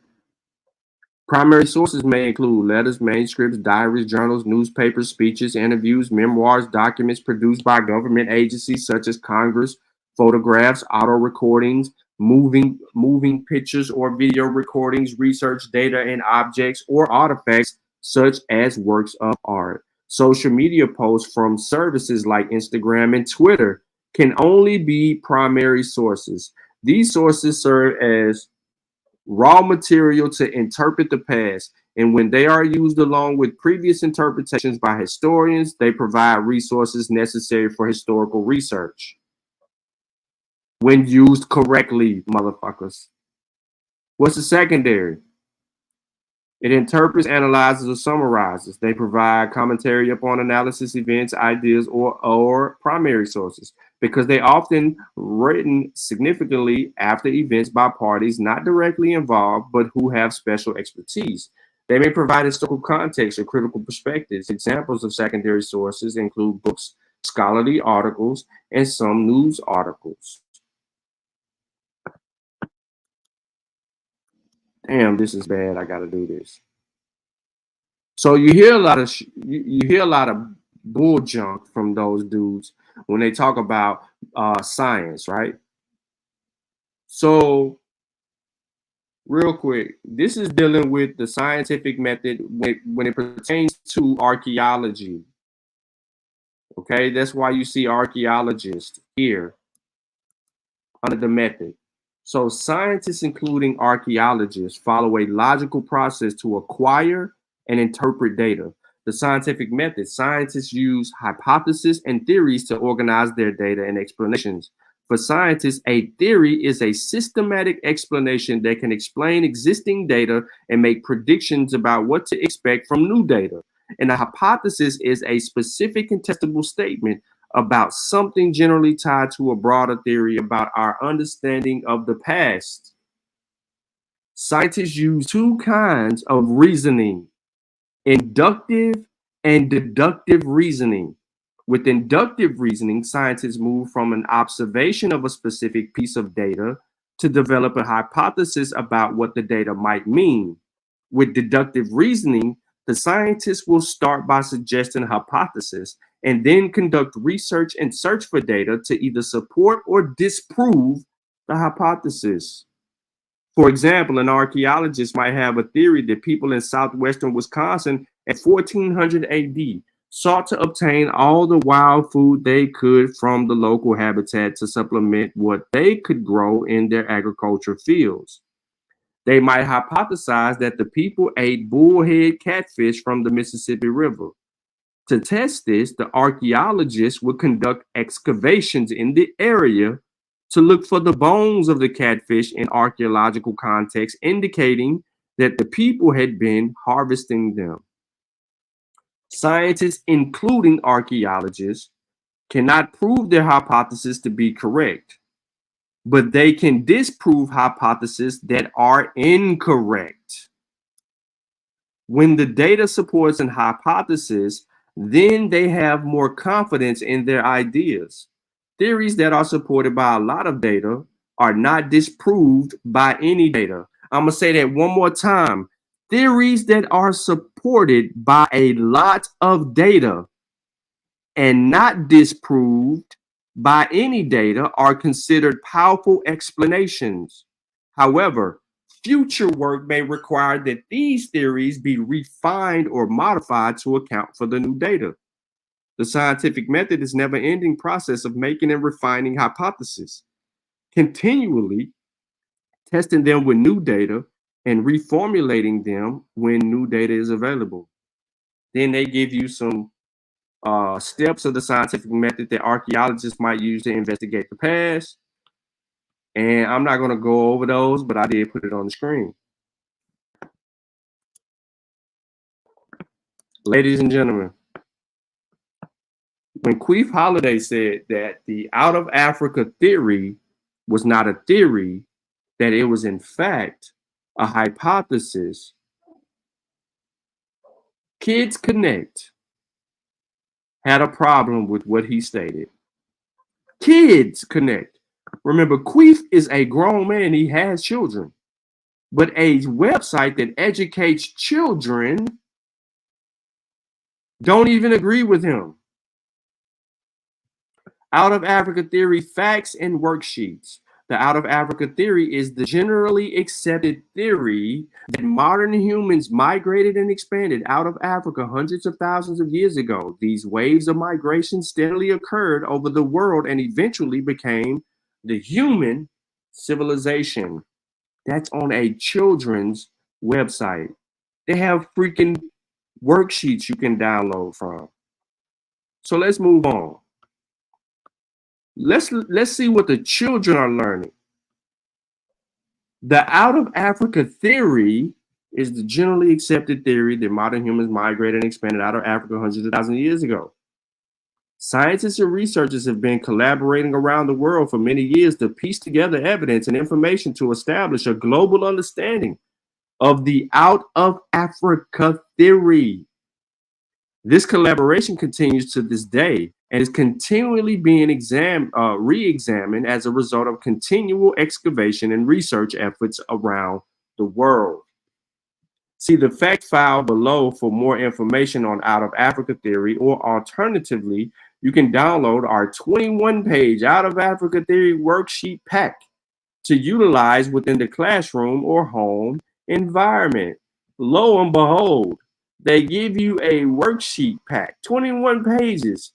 Primary sources may include letters, manuscripts, diaries, journals, newspapers, speeches, interviews, memoirs, documents produced by government agencies such as Congress, photographs, auto recordings, moving pictures or video recordings, research data and objects or artifacts such as works of art. Social media posts from services like Instagram and Twitter can only be primary sources. These sources serve as raw material to interpret the past, and when they are used along with previous interpretations by historians, they provide resources necessary for historical research. When used correctly, motherfuckers. What's the secondary? It interprets, analyzes, or summarizes. They provide commentary upon analysis, events, ideas, or primary sources, because they often written significantly after events by parties not directly involved, but who have special expertise. They may provide historical context or critical perspectives. Examples of secondary sources include books, scholarly articles, and some news articles. Damn, this is bad. I got to do this. So you hear a lot of you hear a lot of bull junk from those dudes when they talk about science, right? So real quick, this is dealing with the scientific method when it pertains to archaeology. Okay, that's why you see archaeologists here under the method. So scientists, including archaeologists, follow a logical process to acquire and interpret data. The scientific method, scientists use hypotheses and theories to organize their data and explanations. For scientists, a theory is a systematic explanation that can explain existing data and make predictions about what to expect from new data. And a hypothesis is a specific and testable statement about something generally tied to a broader theory about our understanding of the past. Scientists use two kinds of reasoning: inductive and deductive reasoning. With inductive reasoning, scientists move from an observation of a specific piece of data to develop a hypothesis about what the data might mean. With deductive reasoning, the scientists will start by suggesting a hypothesis and then conduct research and search for data to either support or disprove the hypothesis. For example, an archaeologist might have a theory that people in southwestern Wisconsin at 1400 AD sought to obtain all the wild food they could from the local habitat to supplement what they could grow in their agriculture fields. They might hypothesize that the people ate bullhead catfish from the Mississippi River. To test this, the archaeologists would conduct excavations in the area to look for the bones of the catfish in archaeological context, indicating that the people had been harvesting them. Scientists, including archaeologists, cannot prove their hypothesis to be correct, but they can disprove hypotheses that are incorrect. When the data supports an hypothesis, then they have more confidence in their ideas. Theories that are supported by a lot of data are not disproved by any data. I'm going to say that one more time. Theories that are supported by a lot of data and not disproved by any data are considered powerful explanations. However, future work may require that these theories be refined or modified to account for the new data. The scientific method is a never-ending process of making and refining hypotheses, continually testing them with new data and reformulating them when new data is available. Then they give you some steps of the scientific method that archaeologists might use to investigate the past. And I'm not going to go over those, but I did put it on the screen. Ladies and gentlemen, when Queef Holiday said that the out of Africa theory was not a theory, that it was in fact a hypothesis, Kids Connect had a problem with what he stated. Kids Connect. Remember, Queef is a grown man. He has children. But a website that educates children don't even agree with him. Out of Africa theory, facts and worksheets. The out of Africa theory is the generally accepted theory that modern humans migrated and expanded out of Africa hundreds of thousands of years ago. These waves of migration steadily occurred over the world and eventually became the human civilization. That's on a children's website. They have freaking worksheets you can download from. So let's move on. Let's see what the children are learning. The out of Africa theory is the generally accepted theory that modern humans migrated and expanded out of Africa hundreds of thousands of years ago. Scientists and researchers have been collaborating around the world for many years to piece together evidence and information to establish a global understanding of the out of Africa theory. This collaboration continues to this day and is continually being re-examined as a result of continual excavation and research efforts around the world. See the fact file below for more information on out of Africa theory, or alternatively, you can download our 21-page out of Africa theory worksheet pack to utilize within the classroom or home environment. Lo and behold, they give you a worksheet pack, 21 pages,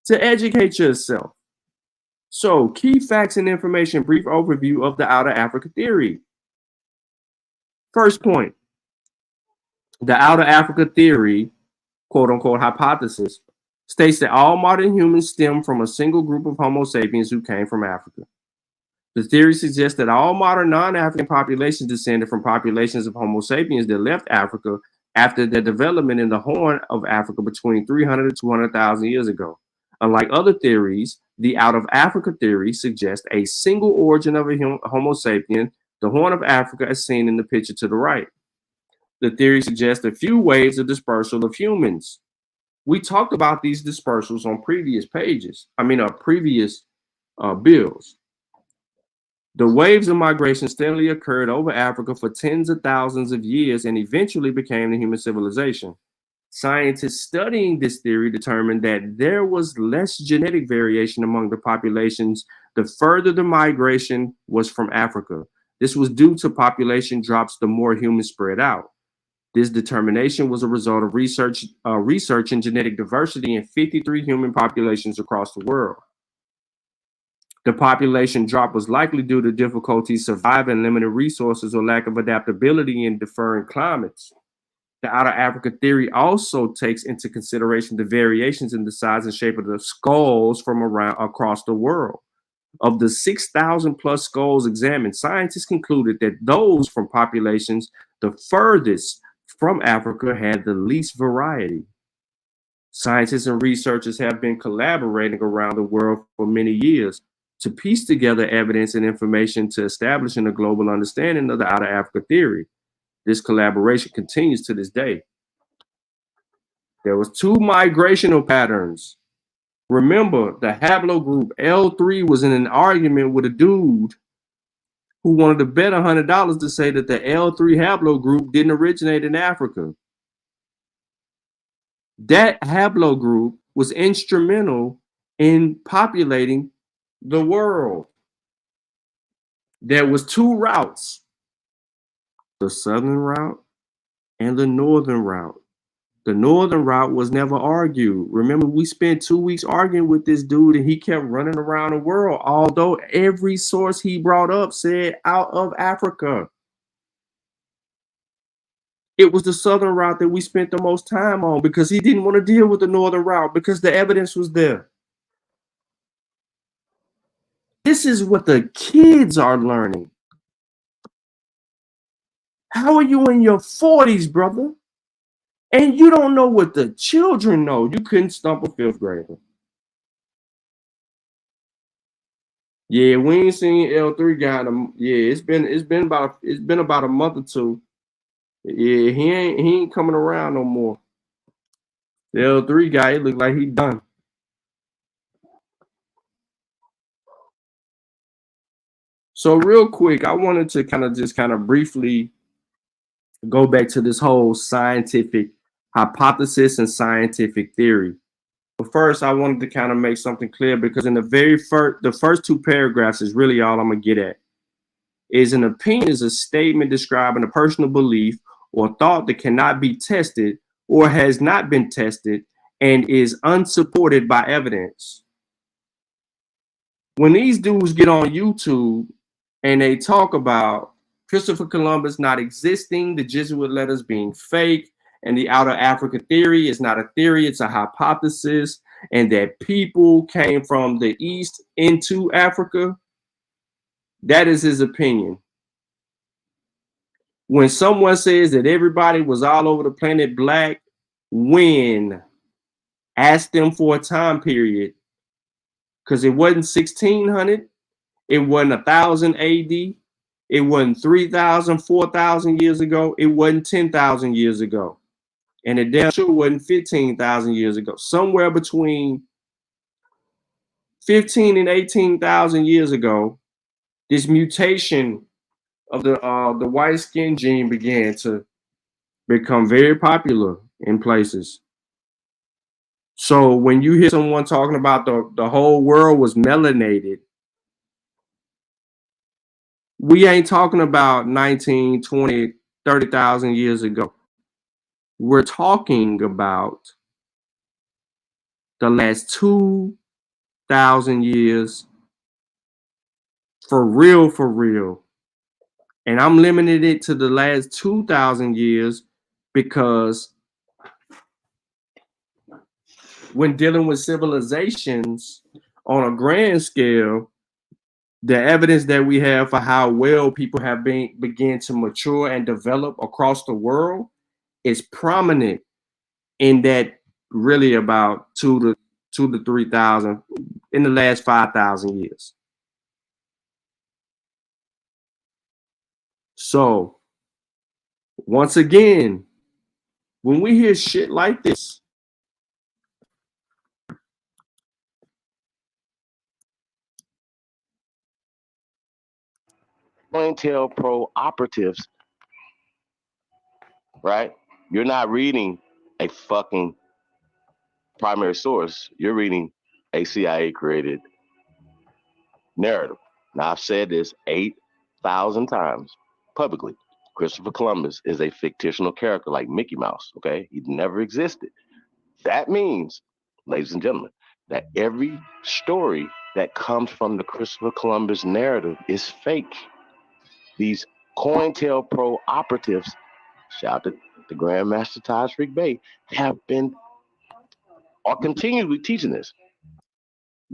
to educate yourself. So, key facts and information, brief overview of the out of Africa theory. First point, the out of Africa theory, quote unquote hypothesis, states that all modern humans stem from a single group of Homo sapiens who came from Africa. The theory suggests that all modern non-African populations descended from populations of Homo sapiens that left Africa after their development in the Horn of Africa between 300 to 200,000 years ago. Unlike other theories, the out of Africa theory suggests a single origin of a Homo sapien, the Horn of Africa as seen in the picture to the right. The theory suggests a few waves of dispersal of humans. We talked about these dispersals on previous pages, previous bills. The waves of migration steadily occurred over Africa for tens of thousands of years and eventually became the human civilization. Scientists studying this theory determined that there was less genetic variation among the populations the further the migration was from Africa. This was due to population drops the more humans spread out. This determination was a result of research in genetic diversity in 53 human populations across the world. The population drop was likely due to difficulties surviving, limited resources, or lack of adaptability in different climates. The Outer Africa theory also takes into consideration the variations in the size and shape of the skulls from across the world. Of the 6,000 plus skulls examined, scientists concluded that those from populations the furthest from Africa had the least variety. Scientists and researchers have been collaborating around the world for many years to piece together evidence and information to establish a global understanding of the Outer Africa theory. This collaboration continues to this day. There was two migrational patterns. Remember, the haplogroup L3 was in an argument with a dude who wanted to bet $100 to say that the L3 haplogroup didn't originate in Africa. That haplogroup was instrumental in populating the world. There was two routes, the southern route and the northern route. The northern route was never argued. Remember, we spent 2 weeks arguing with this dude and he kept running around the world, although every source he brought up said out of Africa. It was the southern route that we spent the most time on because he didn't want to deal with the northern route because the evidence was there. This is what the kids are learning. How are you in your 40s, brother? And you don't know what the children know. You couldn't stump a fifth grader. Yeah, we ain't seen L3 guy. Yeah, it's been about a month or two. Yeah, he ain't coming around no more. The L3 guy, it looked like he done. So real quick, I wanted to kind of briefly go back to this whole scientific hypothesis and scientific theory. But first, I wanted to kind of make something clear because in the first two paragraphs is really all I'm gonna get at. Is an opinion is a statement describing a personal belief or thought that cannot be tested or has not been tested and is unsupported by evidence. When these dudes get on YouTube and they talk about Christopher Columbus not existing, the Jesuit letters being fake, and the Outer Africa theory is not a theory, it's a hypothesis, and that people came from the East into Africa, that is his opinion. When someone says that everybody was all over the planet black, when? Ask them for a time period, because it wasn't 1600, it wasn't 1000 AD, it wasn't 3,000, 4,000 years ago, it wasn't 10,000 years ago, and it damn sure wasn't 15,000 years ago. Somewhere between 15 and 18,000 years ago, this mutation of the white skin gene began to become very popular in places. So when you hear someone talking about the whole world was melanated, we ain't talking about 19, 20, 30,000 years ago. We're talking about the last 2,000 years for real, for real. And I'm limiting it to the last 2,000 years because when dealing with civilizations on a grand scale, the evidence that we have for how well people have began to mature and develop across the world is prominent in that really about 2 to 3,000 in the last 5,000 years. So once again, when we hear shit like this, COINTELPRO operatives, right? You're not reading a fucking primary source. You're reading a CIA created narrative. Now, I've said this 8,000 times publicly. Christopher Columbus is a fictional character like Mickey Mouse, okay? He never existed. That means, ladies and gentlemen, that every story that comes from the Christopher Columbus narrative is fake. These COINTELPRO operatives, shout out to Grandmaster Tajrik Bey, are continually teaching this.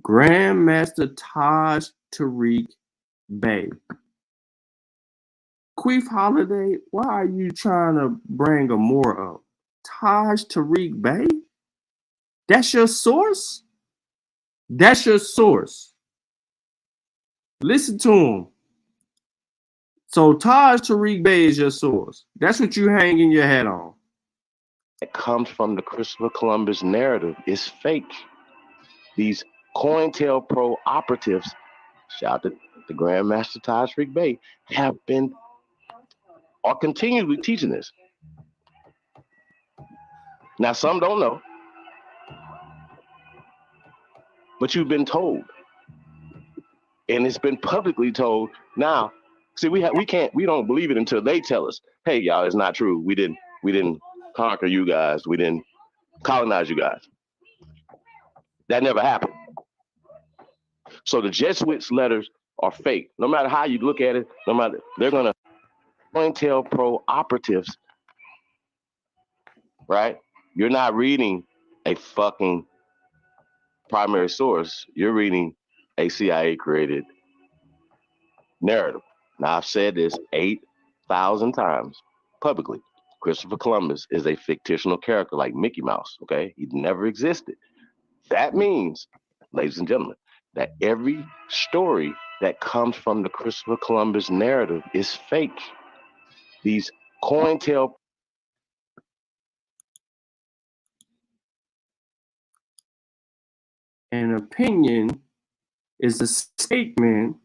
Grandmaster Taj Tariq Bey. Queef Holiday, why are you trying to bring a more up? Taj Tariq Bey? That's your source? That's your source. Listen to him. So Taj Tariq Bey is your source. That's what you hanging your head on. That comes from the Christopher Columbus narrative is fake. These COINTELPRO operatives, shout out to Grandmaster Tajrik Bey, are continually teaching this. Now, some don't know, but you've been told, and it's been publicly told. Now, see, we don't believe it until they tell us, "Hey, y'all, it's not true. We didn't conquer you guys. We didn't colonize you guys." That never happened. So the Jesuits' letters are fake. No matter how you look at it, they're gonna COINTELPRO operatives, right? You're not reading a fucking primary source. You're reading a CIA created narrative. Now, I've said this 8,000 times publicly. Christopher Columbus is a fictional character like Mickey Mouse, okay? He never existed. That means, ladies and gentlemen, that every story that comes from the Christopher Columbus narrative is fake. These COINTELPRO. An opinion is a statement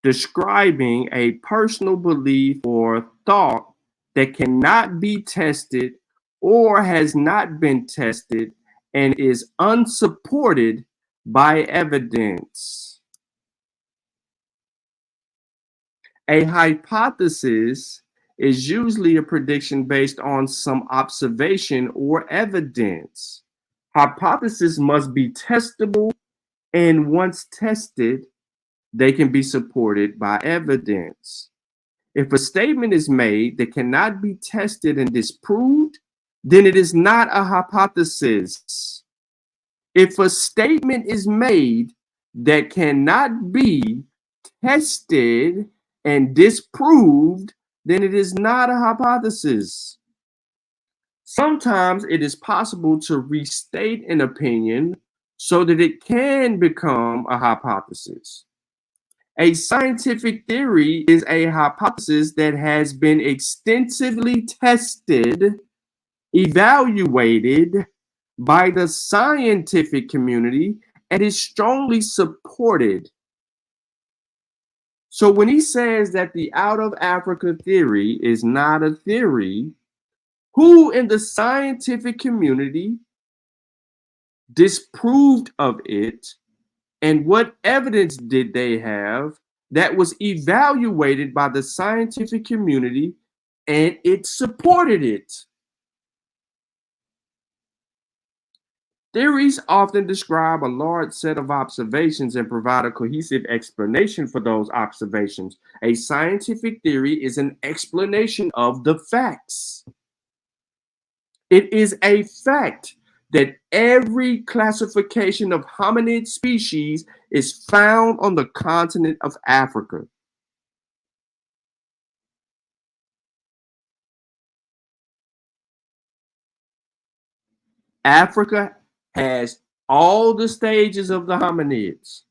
describing a personal belief or thought that cannot be tested or has not been tested and is unsupported by evidence. A hypothesis is usually a prediction based on some observation or evidence. Hypotheses must be testable, and once tested, they can be supported by evidence. If a statement is made that cannot be tested and disproved, then it is not a hypothesis. If a statement is made that cannot be tested and disproved, then it is not a hypothesis. Sometimes it is possible to restate an opinion so that it can become a hypothesis. A scientific theory is a hypothesis that has been extensively tested, evaluated by the scientific community, and is strongly supported. So when he says that the out of Africa theory is not a theory, who in the scientific community disproved of it, and what evidence did they have that was evaluated by the scientific community and it supported it? Theories often describe a large set of observations and provide a cohesive explanation for those observations. A scientific theory is an explanation of the facts. It is a fact that every classification of hominid species is found on the continent of Africa. Africa has all the stages of the hominids.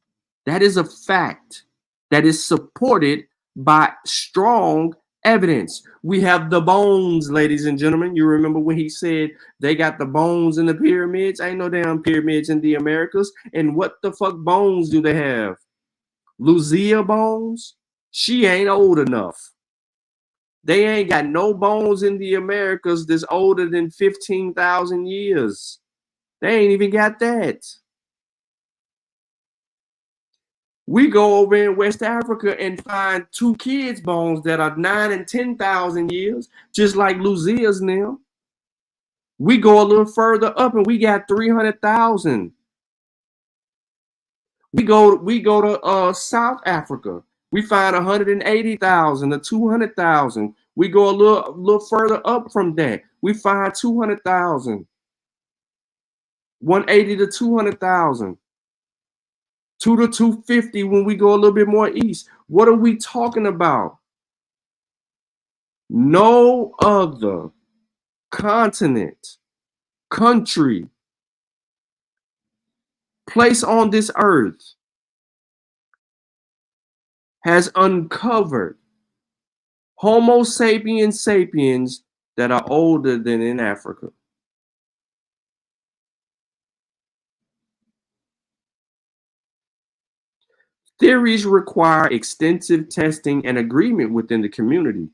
That is a fact that is supported by strong evidence. We have the bones, ladies and gentlemen. You remember when he said they got the bones in the pyramids? Ain't no damn pyramids in the Americas. And what the fuck bones do they have? Lucia bones, She ain't old enough. They ain't got no bones in the Americas that's older than 15,000 years. They ain't even got that. We go over in West Africa and find 2 kids' bones that are 9 and 10,000 years, just like Lucia's now. We go a little further up and we got 300,000. We go to South Africa. We find 180,000 to 200,000. We go a little further up from that. We find 200,000, 180 to 200,000, 2 to 250 when we go a little bit more east. What are we talking about? No other continent, country, place on this earth has uncovered Homo sapiens sapiens that are older than in Africa. Theories require extensive testing and agreement within the community.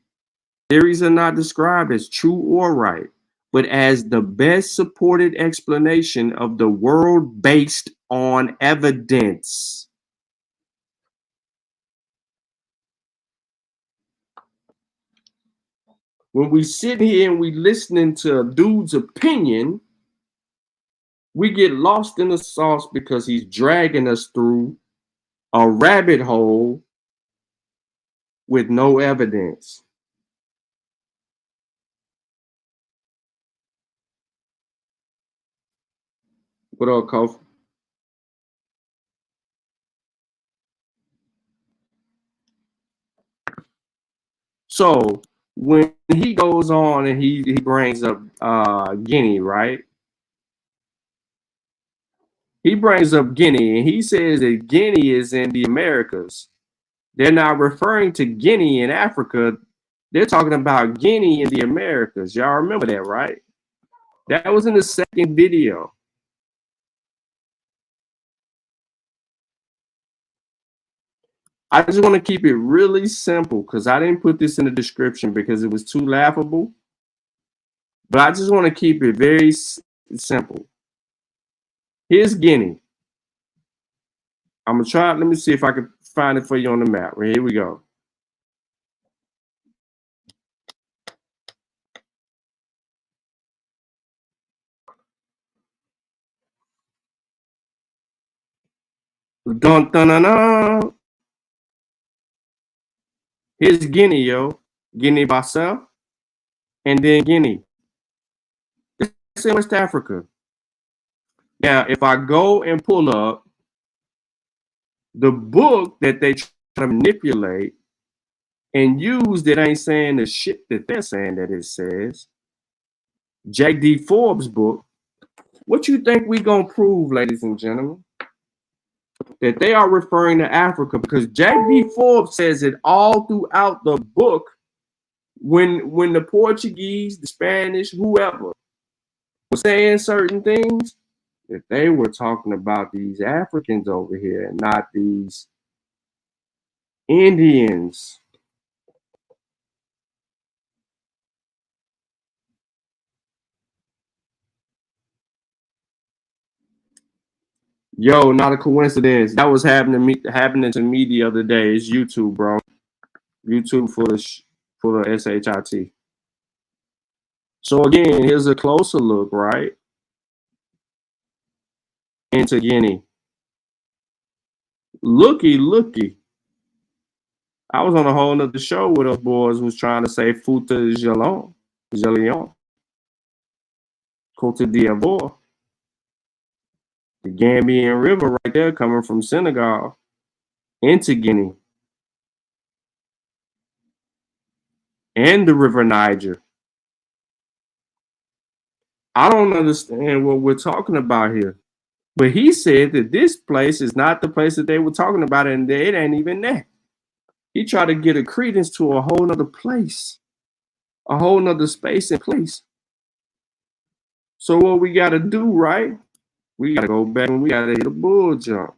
Theories are not described as true or right, but as the best supported explanation of the world based on evidence. When we sit here and we listening to a dude's opinion, we get lost in the sauce because he's dragging us through a rabbit hole with no evidence. What up, Kofi? So when he goes on and he brings up Guinea, right? He brings up Guinea and he says that Guinea is in the Americas. They're not referring to Guinea in Africa. They're talking about Guinea in the Americas. Y'all remember that, right? That was in the second video. I just want to keep it really simple because I didn't put this in the description because it was too laughable. But I just want to keep it very simple. Here's Guinea. I'm going to try. Let me see if I can find it for you on the map. Here we go. Dun, dun, dun, dun. Here's Guinea, yo. Guinea-Bissau. And then Guinea. It's in West Africa. Now, if I go and pull up the book that they try to manipulate and use that ain't saying the shit that they're saying that it says, Jack D. Forbes' book, what you think we gonna prove, ladies and gentlemen? That they are referring to Africa because Jack D. Forbes says it all throughout the book when the Portuguese, the Spanish, whoever was saying certain things, that they were talking about these Africans over here and not these Indians. Yo, not a coincidence. That was happening to me the other day. It's YouTube, bro. YouTube for the SHIT. So again, here's a closer look, right? Into Guinea. Looky. I was on a whole nother show with us boys who was trying to say Fouta Jalon, Cote d'Ivoire. The Gambian River right there coming from Senegal into Guinea. And the River Niger. I don't understand what we're talking about here. But he said that this place is not the place that they were talking about, and it ain't even that. He tried to get a credence to a whole nother place, a whole nother space and place. So what we got to do, right? We got to go back and we got to hit a bull jump.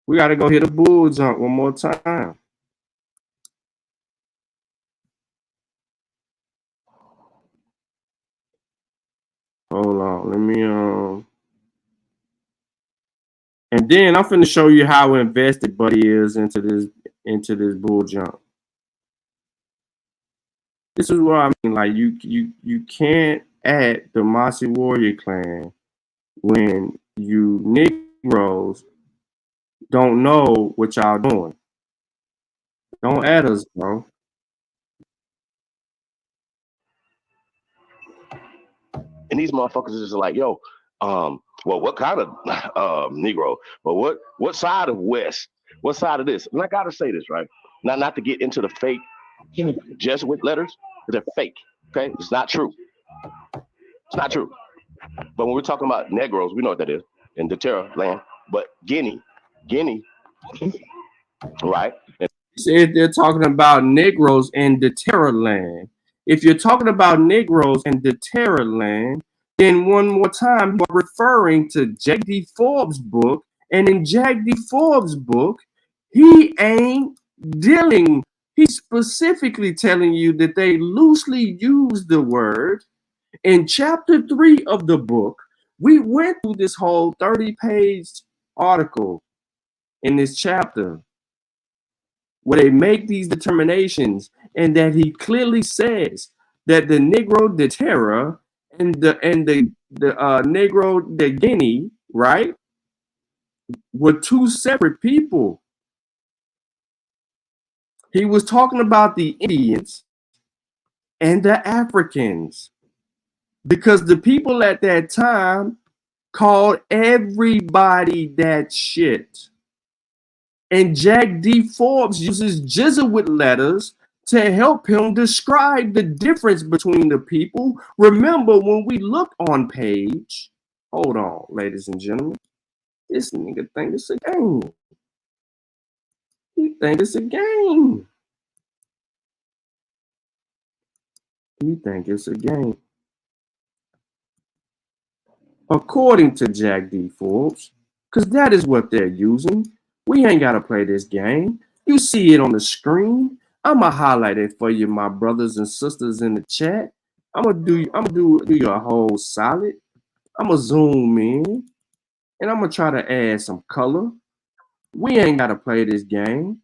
We got to go hit a bull jump one more time. Hold on, let me and then I'm finna show you how invested Buddy is into this bull jump. This is what I mean. Like you can't add the Mossy Warrior clan when you Negroes don't know what y'all doing. Don't add us, bro. And these motherfuckers is just like, yo, well, what kind of Negro? But what side of West? What side of this? And I gotta say this, right? Not to get into the fake Jesuit letters, they're fake. Okay, it's not true. It's not true. But when we're talking about Negroes, we know what that is in the Terra land. But Guinea, right? And Said they're talking about Negroes in the Terra land. If you're talking about Negroes in the Terra land, then one more time you are referring to J.D. Forbes' book, and in J.D. Forbes' book, he ain't dealing. He's specifically telling you that they loosely use the word. In chapter 3 of the book, we went through this whole 30-page article in this chapter where they make these determinations, and that he clearly says that the Negro de Terra and the Negro de Guinea, right, were two separate people. He was talking about the Indians and the Africans, because the people at that time called everybody that shit. And Jack D. Forbes uses Jesuit letters to help him describe the difference between the people. Remember, when we look on page, hold on, ladies and gentlemen, this nigga think it's a game. He think it's a game. He think it's a game. According to Jack D. Forbes, because that is what they're using. We ain't got to play this game. You see it on the screen. I'm going to highlight it for you, my brothers and sisters in the chat. I'm gonna do you a whole solid. I'm gonna zoom in and I'm gonna try to add some color. We ain't gotta play this game.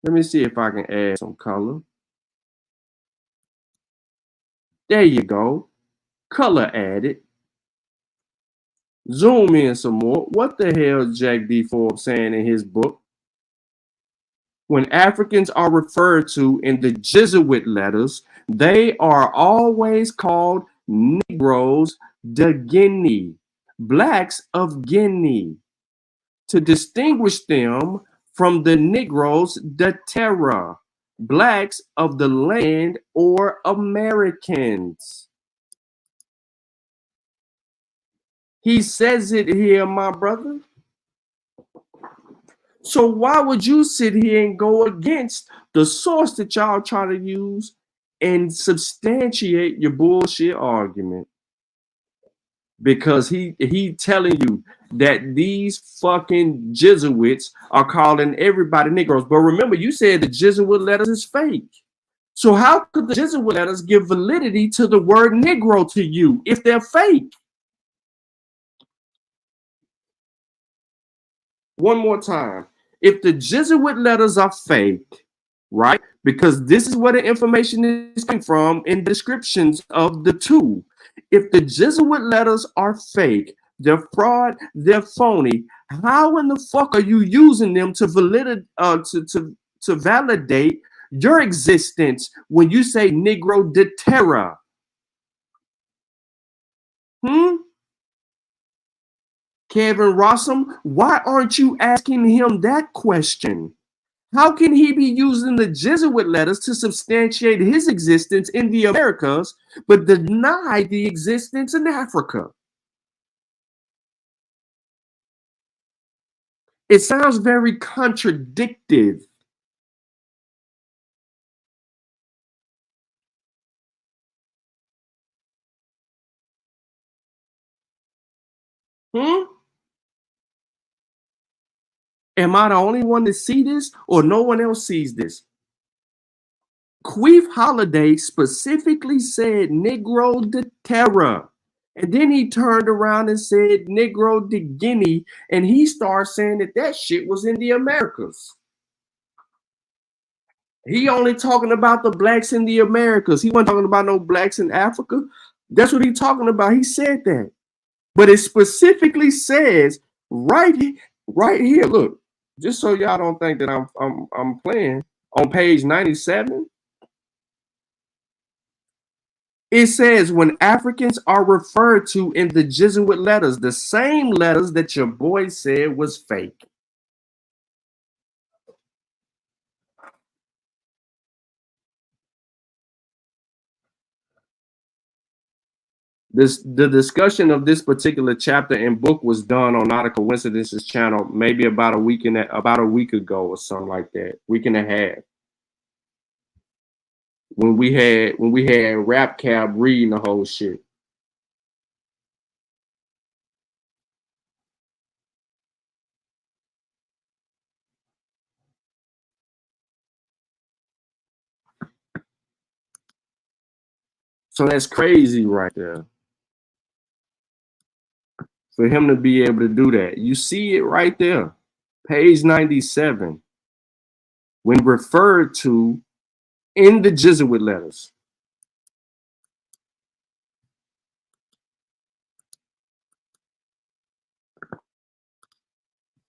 Let me see if I can add some color. There you go. Color added. Zoom in some more. What the hell is Jack D. Forbes saying in his book? When Africans are referred to in the Jesuit letters, they are always called Negroes de Guinea, blacks of Guinea, to distinguish them from the Negroes de Terra, blacks of the land or Americans. He says it here, my brother. So why would you sit here and go against the source that y'all try to use and substantiate your bullshit argument? Because he telling you that these fucking Jesuits are calling everybody Negroes. But remember, you said the Jesuit letters is fake. So how could the Jesuit letters give validity to the word Negro to you if they're fake? One more time. If the Jesuit letters are fake, right? Because this is where the information is coming from in descriptions of the two. If the Jesuit letters are fake, they're fraud, they're phony, how in the fuck are you using them to validate your existence when you say Negro de Terra? Kevin Rossum, why aren't you asking him that question? How can he be using the Jesuit letters to substantiate his existence in the Americas, but deny the existence in Africa? It sounds very contradictory. Am I the only one to see this, or no one else sees this? Queef Holiday specifically said Negro de Terra. And then he turned around and said Negro de Guinea. And he started saying that that shit was in the Americas. He only talking about the blacks in the Americas. He wasn't talking about no blacks in Africa. That's what he's talking about. He said that. But it specifically says right here, look, just so y'all don't think that I'm playing, on page 97, it says when Africans are referred to in the Jesuit letters, the same letters that your boy said was fake. The discussion of this particular chapter and book was done on Not a Coincidence's channel maybe about a week ago or something like that, week and a half. When we had Rap Cab reading the whole shit. So that's crazy right there. For him to be able to do that. You see it right there. Page 97. When referred to in the Jesuit letters.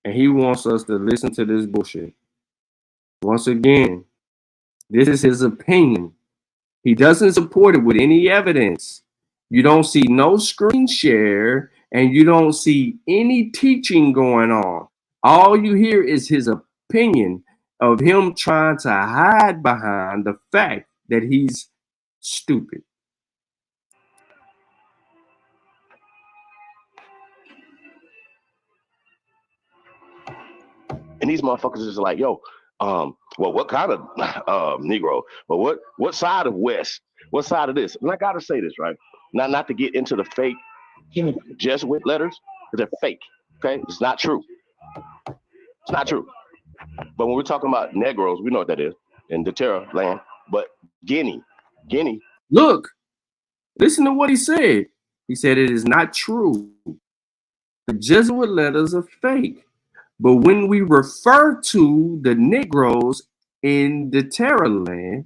And he wants us to listen to this bullshit. Once again, this is his opinion. He doesn't support it with any evidence. You don't see no screen share and you don't see any teaching going on. All you hear is his opinion of him trying to hide behind the fact that he's stupid. And these motherfuckers is like, yo, well, what kind of Negro? Well, what side of West? What side of this? And I gotta say this, right? Not to get into the fake Jesuit letters, because they're fake. Okay, it's not true. It's not true. But when we're talking about Negroes, we know what that is in the Terra land. But Guinea. Look, listen to what he said. He said it is not true. The Jesuit letters are fake. But when we refer to the Negroes in the Terra land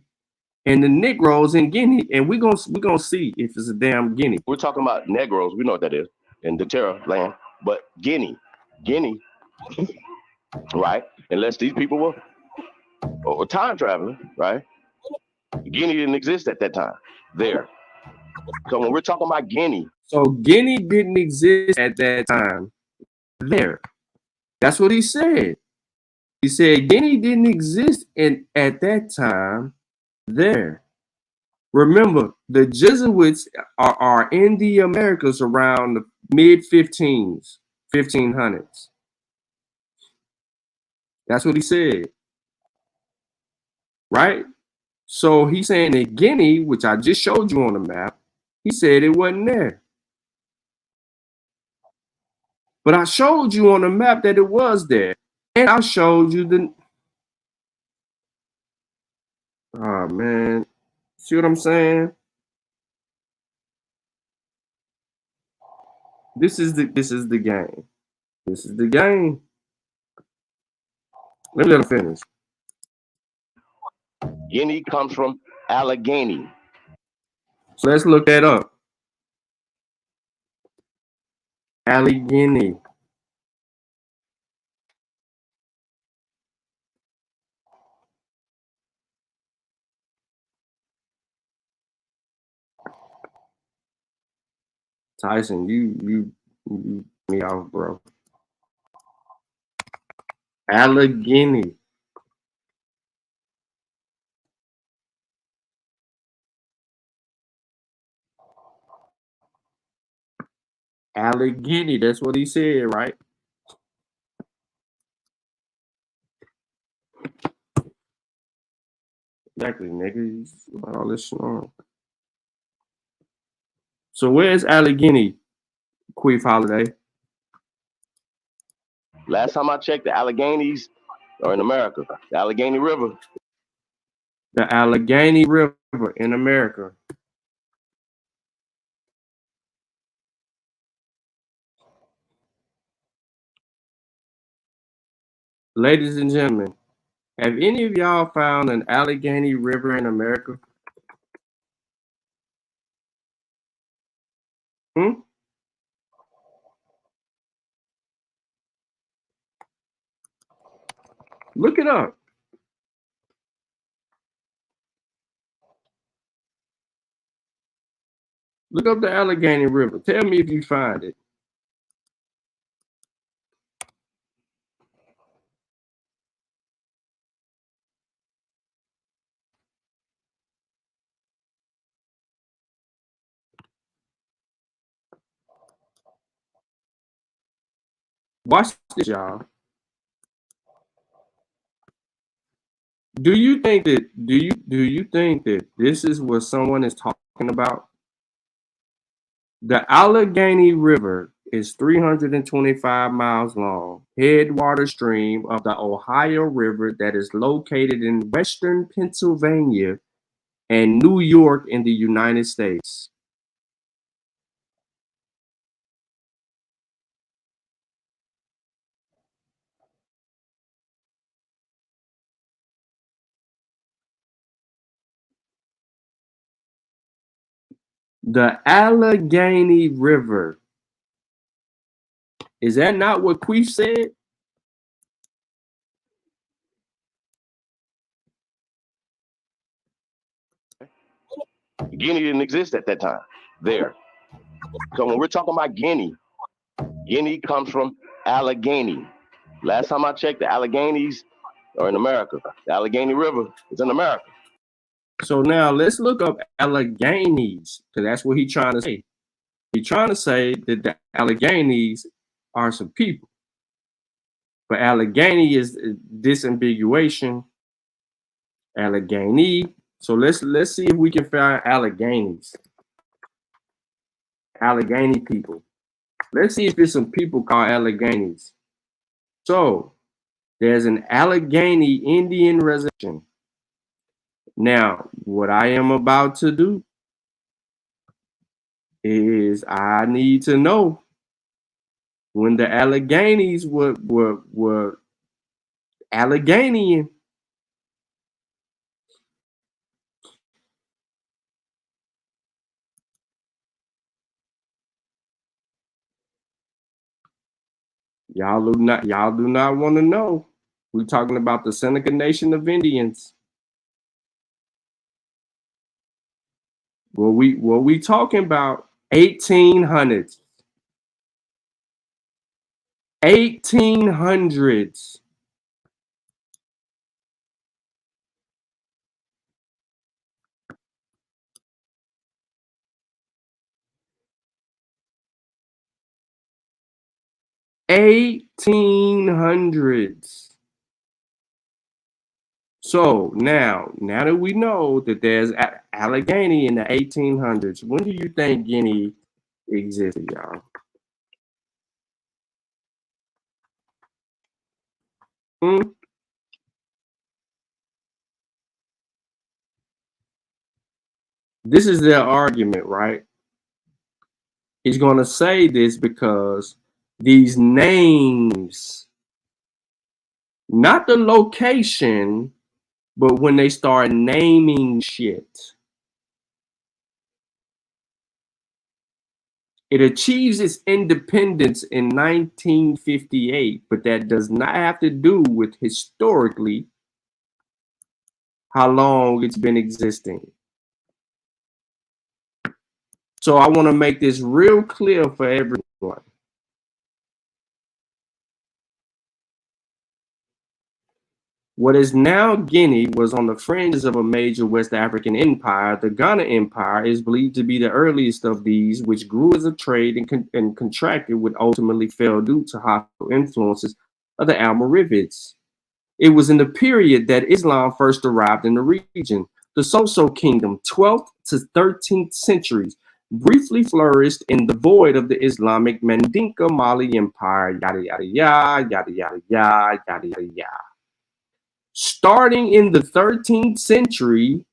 and the Negroes in Guinea, and we're gonna see if it's a damn Guinea. We're talking about Negroes, we know what that is in the Terra land. But Guinea, right? Unless these people were time traveling, right? Guinea didn't exist at that time. There. So when we're talking about Guinea. So Guinea didn't exist at that time. There. That's what he said. He said Guinea didn't exist at that time. There. Remember, the Jesuits are in the Americas around the mid-1500s. That's what he said. Right? So he's saying that Guinea, which I just showed you on the map, he said it wasn't there. But I showed you on the map that it was there. And I showed you the... Oh, man. See what I'm saying? This is the game. This is the game. Let me finish. Guinea comes from Allegheny. So let's look that up. Allegheny. Tyson, you me off, bro. Allegheny. Allegheny, that's what he said, right? Exactly, nigga. About all this shit on. So where's Allegheny, Queef Holiday? Last time I checked, the Alleghenies are in America. The Allegheny River. The Allegheny River in America. Ladies and gentlemen, have any of y'all found an Allegheny River in America? Look it up. Look up the Allegheny River. Tell me if you find it. Watch this, y'all. Do you think that this is what someone is talking about? The Allegheny River is 325 miles long, headwater stream of the Ohio River that is located in western Pennsylvania and New York in the United States. The Allegheny River. Is that not what Queef said? Guinea didn't exist at that time there. So when we're talking about Guinea, Guinea comes from Allegheny. Last time I checked, the Alleghenies are in America. The Allegheny River is in America. So now let's look up Alleghenies, because that's what he's trying to say. He's trying to say that the Alleghenies are some people. But Allegheny is disambiguation. Allegheny. So let's see if we can find Alleghenies. Allegheny people. Let's see if there's some people called Alleghenies. So there's an Allegheny Indian reservation. Now, what I am about to do is I need to know when the Alleghenies were Alleghenian. Y'all do not want to know. We're talking about the Seneca Nation of Indians. What we talking about? 1800s. 1800s. So now that we know that there's Allegheny in the 1800s, when do you think Guinea existed, y'all? This is their argument, right? He's going to say this because these names, not the location, but when they start naming shit, it achieves its independence in 1958, but that does not have to do with historically how long it's been existing. So I want to make this real clear for everyone. What is now Guinea was on the fringes of a major West African empire. The Ghana Empire is believed to be the earliest of these, which grew as a trade and contracted, would ultimately fail due to hostile influences of the Almoravids. It was in the period that Islam first arrived in the region. The Soso Kingdom, 12th to 13th centuries, briefly flourished in the void of the Islamic Mandinka Mali Empire, yada, yada, yada, yada, yada, yada, yada, yada, yada. Starting in the 13th century,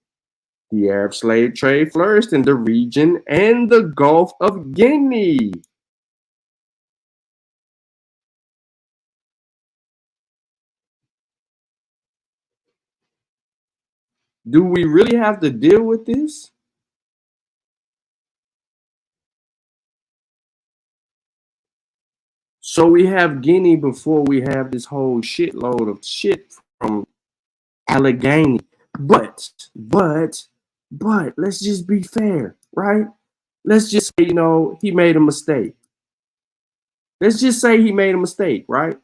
the Arab slave trade flourished in the region and the Gulf of Guinea. Do we really have to deal with this? So we have Guinea before we have this whole shitload of shit from Allegheny. But, let's just be fair, right? Let's just say, he made a mistake. Let's just say he made a mistake, right?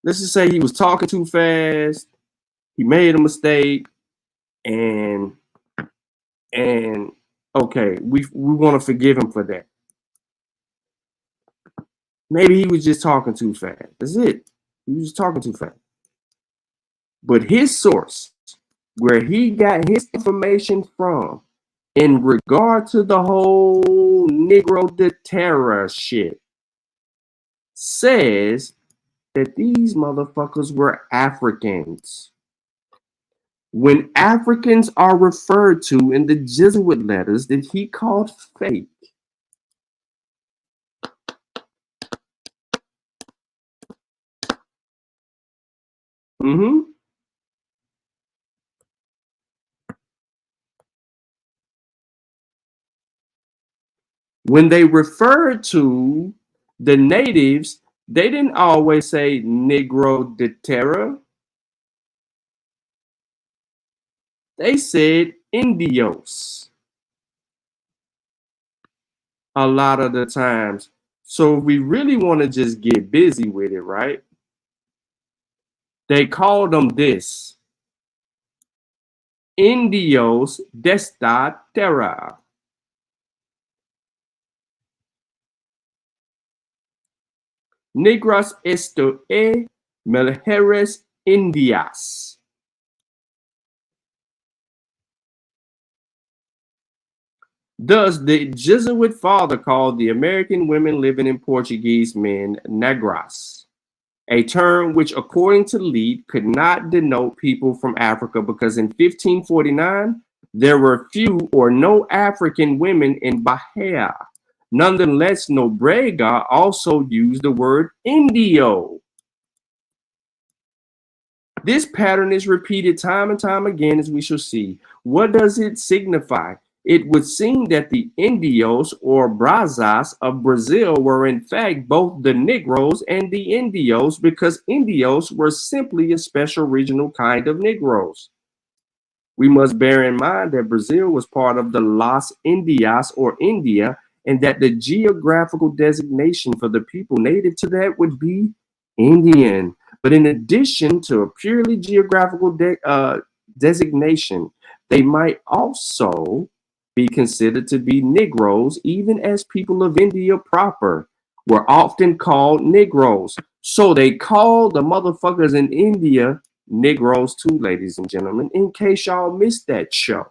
Let's just say he was talking too fast. He made a mistake, and okay, we want to forgive him for that. Maybe he was just talking too fast. That's it. He was just talking too fast. But his source, where he got his information from, in regard to the whole Negro de Terra shit, says that these motherfuckers were Africans. When Africans are referred to in the Jesuit letters that he called fake, when they referred to the natives, they didn't always say Negro de Terra. They said Indios a lot of the times. So if we really want to just get busy with it, right? They called them this: Indios desta terra. Negras esto e mujeres indias. Thus, the Jesuit father called the American women living in Portuguese men negras, a term which, according to Lead, could not denote people from Africa because in 1549, there were few or no African women in Bahia. Nonetheless, Nobrega also used the word Indio. This pattern is repeated time and time again, as we shall see. What does it signify? It would seem that the Indios or Brazas of Brazil were in fact both the Negroes and the Indios, because Indios were simply a special regional kind of Negroes. We must bear in mind that Brazil was part of the Las Indias or India, and that the geographical designation for the people native to that would be Indian. But in addition to a purely geographical designation, they might also be considered to be Negroes, even as people of India proper were often called Negroes. So they called the motherfuckers in India Negroes too, ladies and gentlemen, in case y'all missed that show.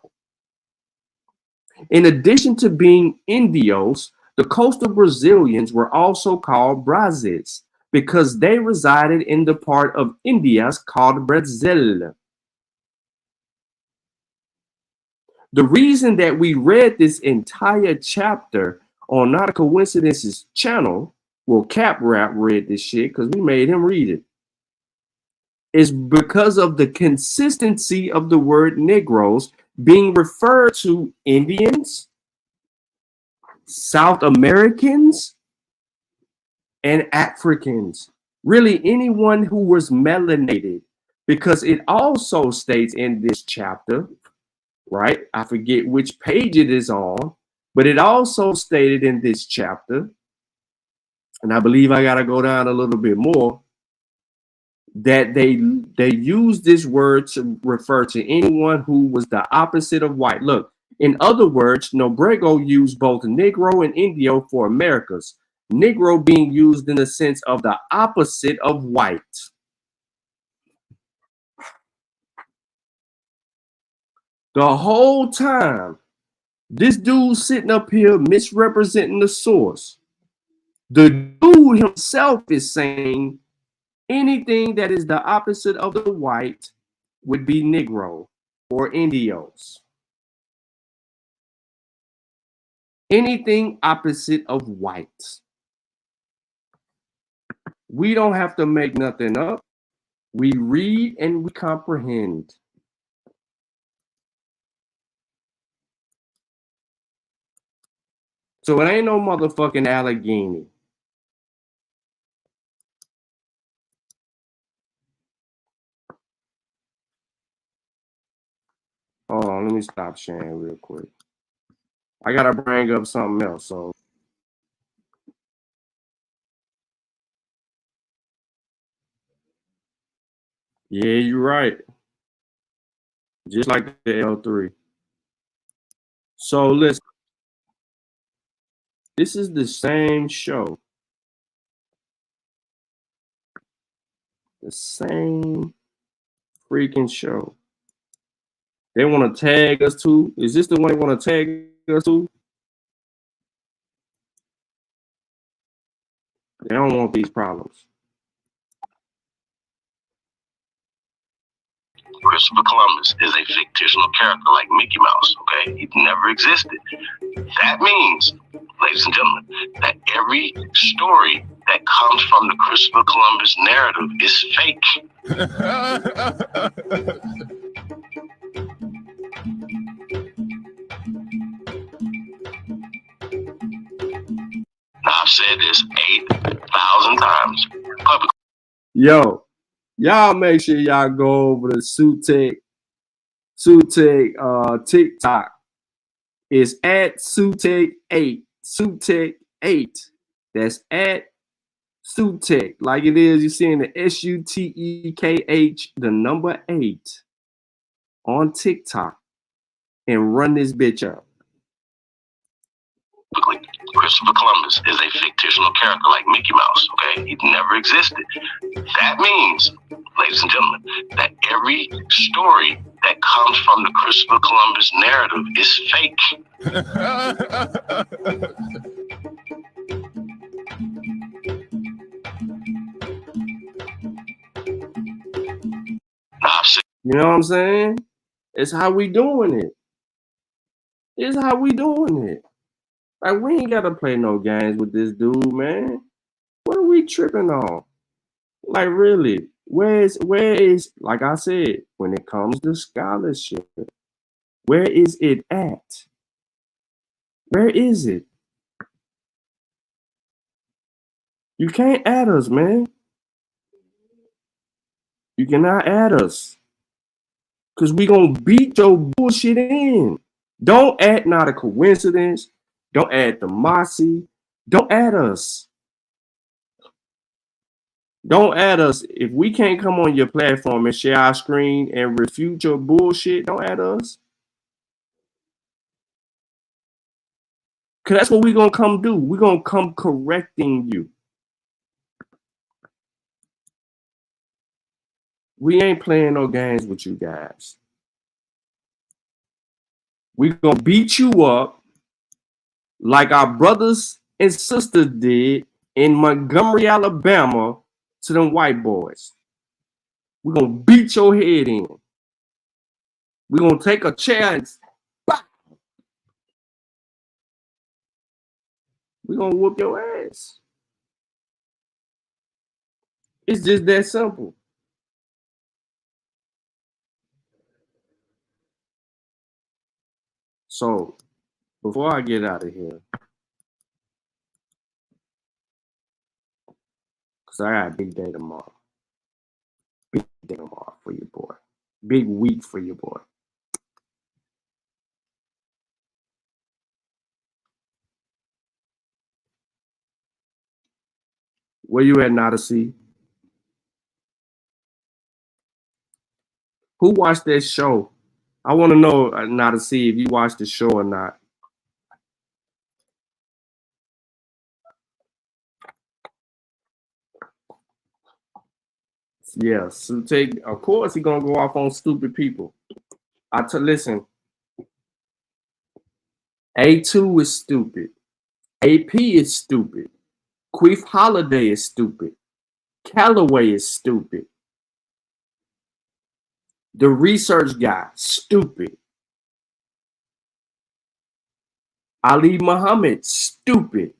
In addition to being Indios, the coastal Brazilians were also called Brazes because they resided in the part of Indias called Brazil. The reason that we read this entire chapter on Not a Coincidence's channel, well, Cap Rap read this shit because we made him read it, is because of the consistency of the word Negroes being referred to Indians, South Americans, and Africans. Really, anyone who was melanated, because it also states in this chapter, right? I forget which page it is on, but it also stated in this chapter, and I believe I got to go down a little bit more, that they use this word to refer to anyone who was the opposite of white. Look, in other words, Nobrego used both Negro and Indio for Americas, Negro being used in the sense of the opposite of white. The whole time, This dude sitting up here misrepresenting the source. The dude himself is saying anything that is the opposite of the white would be Negro or Indios. Anything opposite of white. We don't have to make nothing up. We read and we comprehend. So it ain't no motherfucking Allegheny. Hold on, let me stop sharing real quick. I gotta bring up something else. So yeah, you're right. Just like the L3. So listen, this is the same show. The same freaking show. They want to tag us to. Is this the one they want to tag us to? They don't want these problems. Christopher Columbus is a fictional character like Mickey Mouse, okay? He never existed. That means, ladies and gentlemen, that every story that comes from the Christopher Columbus narrative is fake. Now, I've said this 8,000 times publicly. Yo, y'all make sure y'all go over to Sutek TikTok. It's at Sutek8. Sutek8. That's at Sutek. Like it is, you see in the SUTEKH, the number 8 on TikTok, and run this bitch up. Christopher Columbus is a fictional character like Mickey Mouse, okay? He never existed. That means, ladies and gentlemen, that every story that comes from the Christopher Columbus narrative is fake. You know what I'm saying? It's how we doing it. It's how we doing it. Like, we ain't gotta play no games with this dude, man. What are we tripping on? Like, really, where is, like I said, when it comes to scholarship, where is it at? Where is it? You can't add us, man. You cannot add us. Because we gonna beat your bullshit in. Don't add Not a Coincidence. Don't add the Mossy. Don't add us. Don't add us. If we can't come on your platform and share our screen and refute your bullshit, don't add us. Because that's what we're going to come do. We're going to come correcting you. We ain't playing no games with you guys. We're going to beat you up like our brothers and sisters did in Montgomery, Alabama to them white boys. We're going to beat your head in. We're going to take a chair and bah! We're going to whoop your ass. It's just that simple. So, before I get out of here, because I got a big day tomorrow. Big day tomorrow for your boy. Big week for your boy. Where you at, Not to See? Who watched that show? I want to know, Not to See, if you watched the show or not. Yeah, so of course he gonna go off on stupid people. Listen. A2 is stupid. AP is stupid. Queef Holiday is stupid. Callaway is stupid. The research guy, stupid. Ali Muhammad, stupid.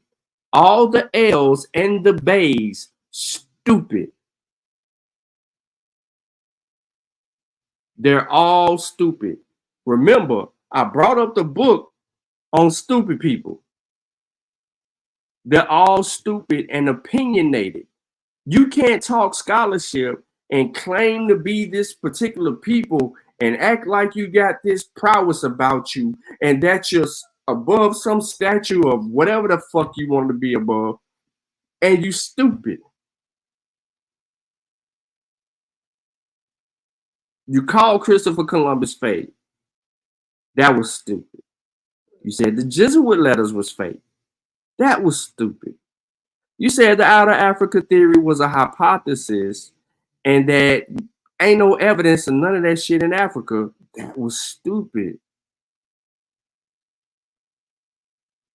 All the L's and the Bays, stupid. They're all stupid. Remember, I brought up the book on stupid people. They're all stupid and opinionated. You can't talk scholarship and claim to be this particular people and act like you got this prowess about you and that you're above some statue of whatever the fuck you want to be above, and you stupid. You call Christopher Columbus fake. That was stupid. You said the Jesuit letters was fake. That was stupid. You said the outer Africa theory was a hypothesis and that ain't no evidence of none of that shit in Africa. That was stupid.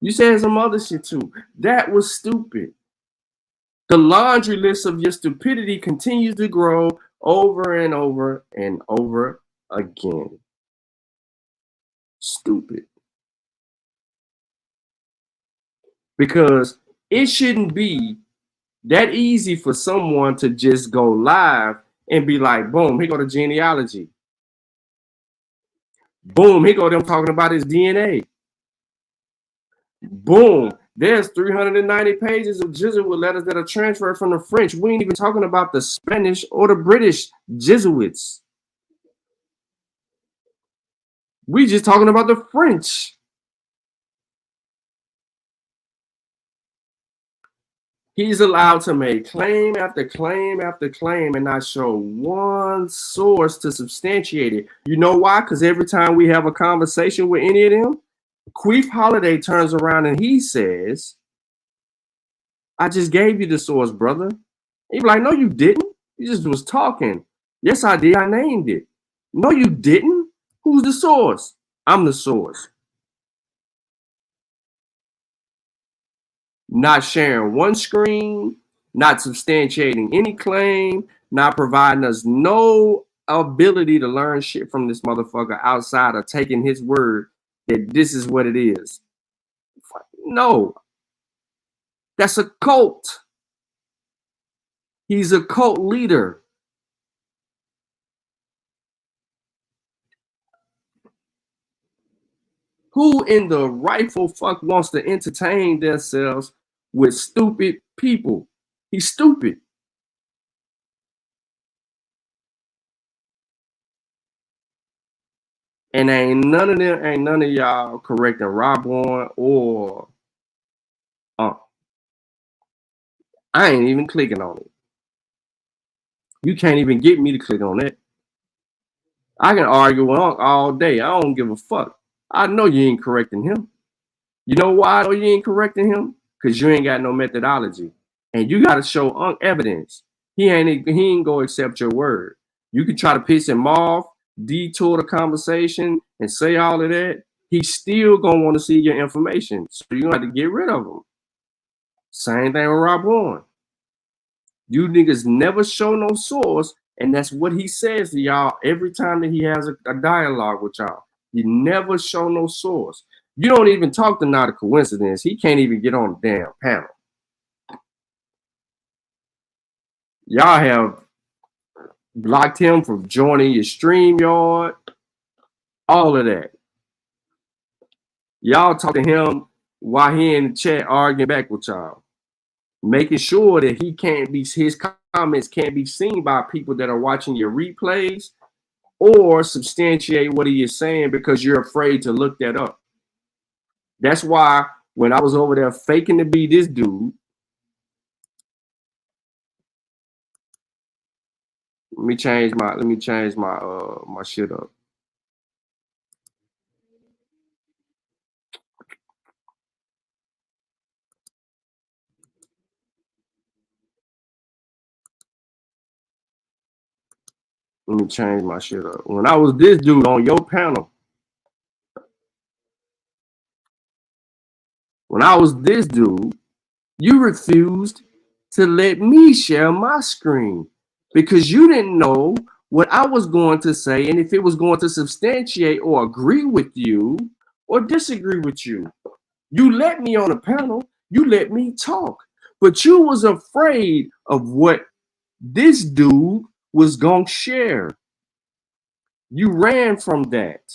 You said some other shit too. That was stupid. The laundry list of your stupidity continues to grow over and over and over again. Stupid. Because it shouldn't be that easy for someone to just go live and be like, boom, here go the genealogy. Boom, here go them talking about his DNA. Boom, there's 390 pages of Jesuit letters that are transferred from the French. We ain't even talking about the Spanish or the British Jesuits. We just talking about the French. He's allowed to make claim after claim after claim and not show one source to substantiate it. You know why? Because every time we have a conversation with any of them, Queef Holiday turns around and he says, I just gave you the source, brother. He'd be like, no, you didn't. You just was talking. Yes, I did. I named it. No, you didn't. Who's the source? I'm the source. Not sharing one screen, not substantiating any claim, not providing us no ability to learn shit from this motherfucker outside of taking his word that this is what it is. No, that's a cult. He's a cult leader. Who in the rightful fuck wants to entertain themselves with stupid people? He's stupid. And ain't none of y'all correcting Rob Warren or I ain't even clicking on it. You can't even get me to click on it. I can argue with Unc all day. I don't give a fuck. I know you ain't correcting him. You know why I know you ain't correcting him? Because you ain't got no methodology. And you got to show Unc evidence. He ain't gonna accept your word. You can try to piss him off, detour the conversation, and say all of that. He's still gonna want to see your information. So you're gonna have to get rid of him. Same thing with Rob Warren. You niggas never show no source, and that's what he says to y'all every time that he has a dialogue with y'all. You never show no source. You don't even talk to Not a Coincidence. He can't even get on the damn panel. Y'all have blocked him from joining your StreamYard, all of that. Y'all talk to him while he in the chat arguing back with y'all, making sure that he can't be, his comments can't be seen by people that are watching your replays or substantiate what he is saying because you're afraid to look that up. That's why when I was over there faking to be this dude, let me change my my shit up. Let me change my shit up. When I was this dude on your panel, When I was this dude, you refused to let me share my screen because you didn't know what I was going to say and if it was going to substantiate or agree with you or disagree with you. You let me on a panel, you let me talk, but you was afraid of what this dude was going to share. You ran from that.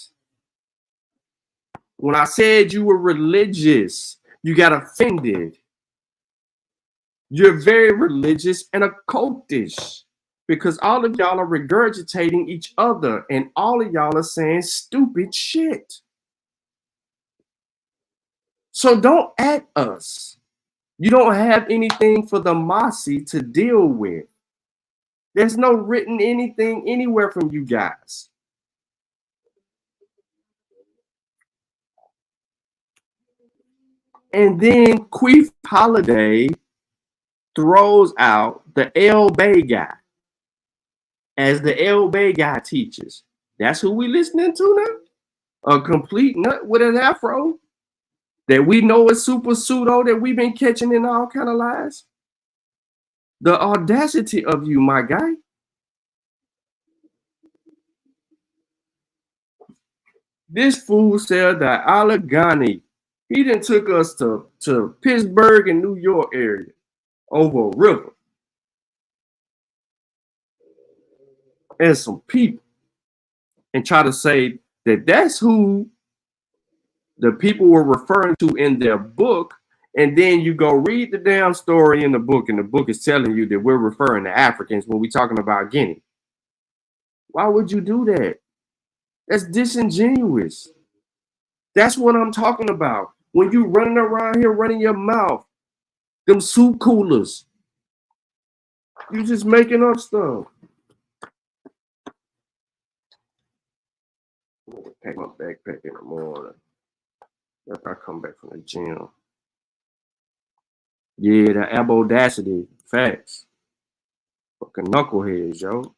When I said you were religious, you got offended. You're very religious and occultish because all of y'all are regurgitating each other and all of y'all are saying stupid shit. So don't at us. You don't have anything for the Mossy to deal with. There's no written anything anywhere from you guys. And then Queef Holiday throws out the El Bay guy as the El Bay guy teaches. That's who we listening to now? A complete nut with an afro that we know is super pseudo that we've been catching in all kind of lies. The audacity of you, my guy. This fool said that Allegheny, he done took us to Pittsburgh and New York area over a river. And some people. And try to say that that's who the people were referring to in their book. And then you go read the damn story in the book, and the book is telling you that we're referring to Africans when we're talking about Guinea. Why would you do that? That's disingenuous. That's what I'm talking about. When you running around here running your mouth, them soup coolers, you just making up stuff. I'm gonna pack my backpack in the morning. If I come back from the gym. Yeah, the audacity, facts. Fucking knuckleheads, yo.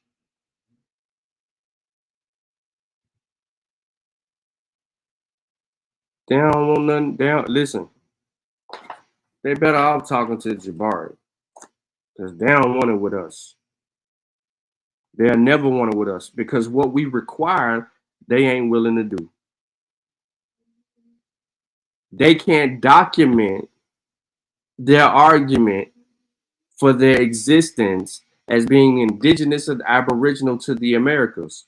They don't want nothing. They don't listen. They better off talking to Jabari. Because they don't want it with us. They'll never want it with us. Because what we require, they ain't willing to do. They can't document their argument for their existence as being indigenous and aboriginal to the Americas.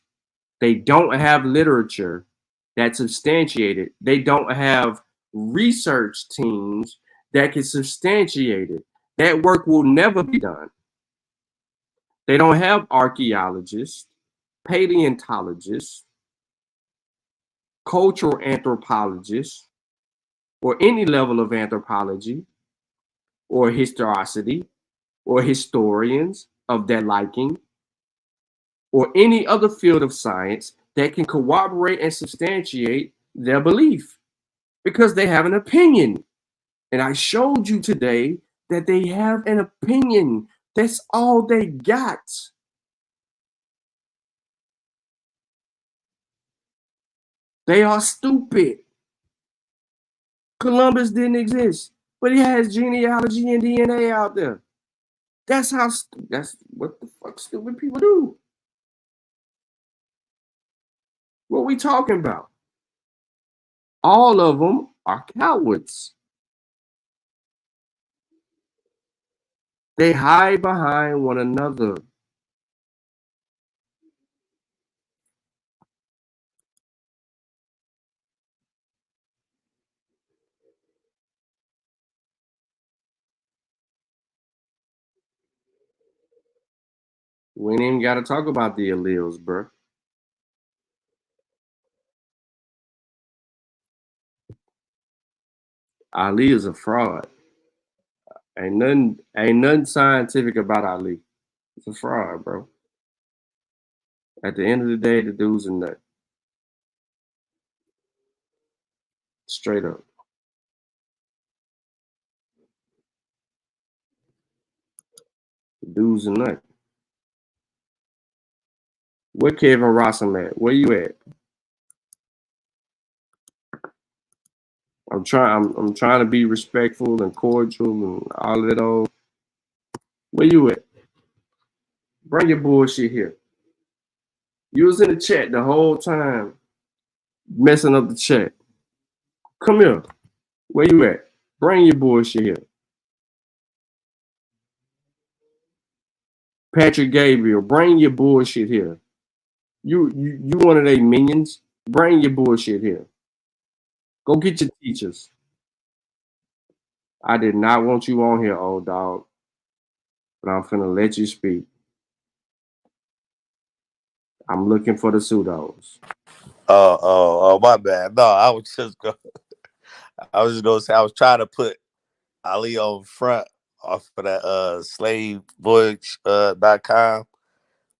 They don't have literature that's substantiated. They don't have research teams that can substantiate it. That work will never be done. They don't have archaeologists, paleontologists, cultural anthropologists, or any level of anthropology, or historicity, or historians of their liking, or any other field of science that can corroborate and substantiate their belief because they have an opinion. And I showed you today that they have an opinion. That's all they got. They are stupid. Columbus didn't exist, but he has genealogy and DNA out there. That's what the fuck stupid people do. What we talking about? All of them are cowards. They hide behind one another. We ain't even got to talk about the alleles, bro. Ali is a fraud. Ain't nothing scientific about Ali. It's a fraud, bro. At the end of the day, the dude's a nut. Straight up. The dude's a nut. Where Kevin Rossum at? Where you at? I'm trying to be respectful and cordial and all of that old. Where you at? Bring your bullshit here. You was in the chat the whole time, messing up the chat. Come here. Where you at? Bring your bullshit here. Patrick Gabriel, bring your bullshit here. You one of their minions. Bring your bullshit here. Go get your teachers. I did not want you on here, old dog, but I'm finna let you speak. I'm looking for the pseudos. Oh, my bad. No, I was just gonna say I was trying to put Ali on front off of that slavevoyage.com.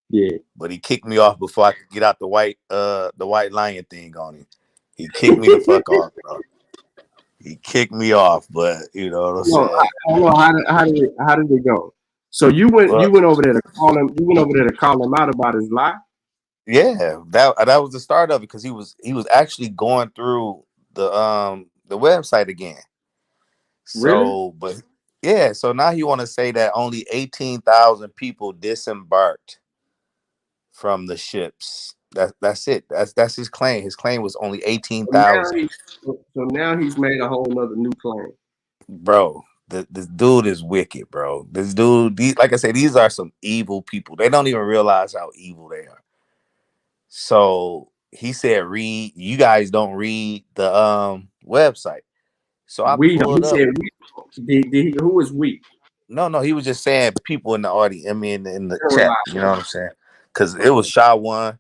Yeah. But he kicked me off before I could get out the white lion thing on him. He kicked me the fuck off, bro. He kicked me off, but you know what I'm saying. How did it go? So you went over there to call him. You went over there to call him out about his lie. Yeah, that was the start of it because he was actually going through the website again. So, Really? but yeah, so now he want to say that only 18,000 people disembarked from the ships. That's it. That's his claim. His claim was only 18,000. So now he's made a whole other new claim. Bro, this dude is wicked, bro. This dude, like I said, these are some evil people. They don't even realize how evil they are. So he said, "Read. You guys don't read the website." So I pulled up. Who was we? No, he was just saying people in the audience. I mean, in the chat. You know what I'm saying? Because it was Sha One.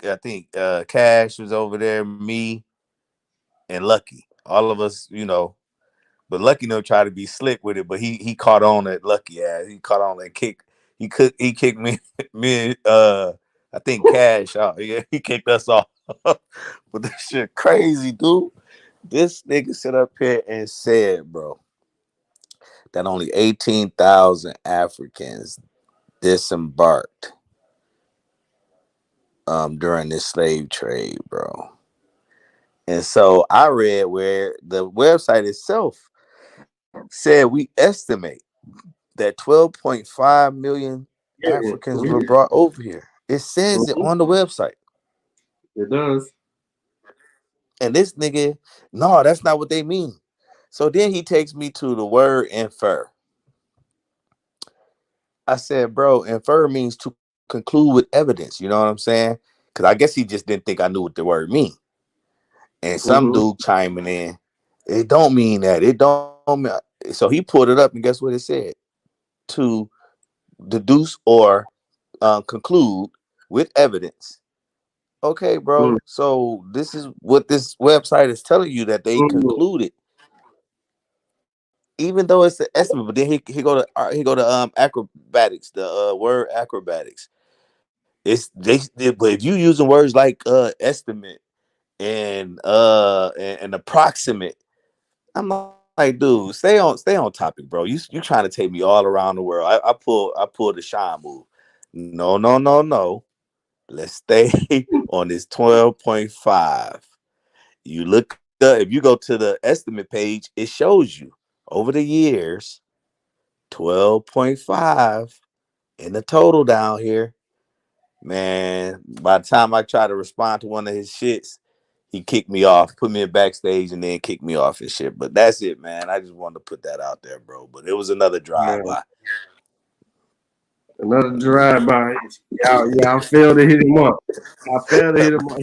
I think Cash was over there, me, and Lucky. All of us, you know. But Lucky no try to be slick with it, but he caught on at Lucky ass. He caught on and kicked. He kicked me I think Cash out. Yeah, he kicked us off. But this shit crazy, dude. This nigga sit up here and said, bro, that only 18,000 Africans disembarked during this slave trade, bro. And so I read where the website itself said we estimate that 12.5 million Africans were brought over here. It says it on the website. It does. And this nigga, no, that's not what they mean. So then he takes me to the word infer. I said, bro, infer means to conclude with evidence. You know what I'm saying? Because I guess he just didn't think I knew what the word mean. And some dude chiming in, it don't mean that. It don't mean. So he pulled it up, and guess what it said? To deduce or conclude with evidence. Okay, bro. So this is what this website is telling you that they concluded, even though it's an estimate. But then he go to acrobatics, the word acrobatics. It's but if you using words like estimate and approximate, I'm like, dude, stay on topic, bro. You trying to take me all around the world. I pull the shine move. No. Let's stay on this 12.5. You look up, if you go to the estimate page, it shows you over the years 12.5 in the total down here. Man, by the time I try to respond to one of his shits, he kicked me off, put me in backstage, and then kicked me off his shit. But that's it, man. I just wanted to put that out there, bro. But it was another drive-by. Another drive-by. Y'all failed to hit him up. I failed to hit him up.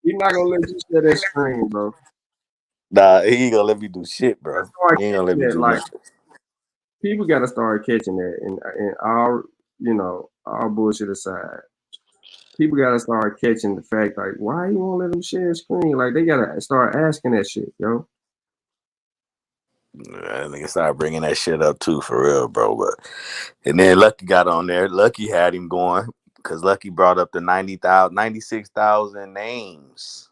He's not gonna let you share that screen, bro. Nah, he ain't gonna let me do shit, bro. He ain't gonna let me do nothing. People gotta start catching that, and all all bullshit aside, people gotta start catching the fact, like, why you won't let them share a screen? Like, they gotta start asking that shit, yo. I think I started bringing that shit up too, for real, bro. But and then Lucky got on there. Lucky had him going because Lucky brought up the 96,000 names.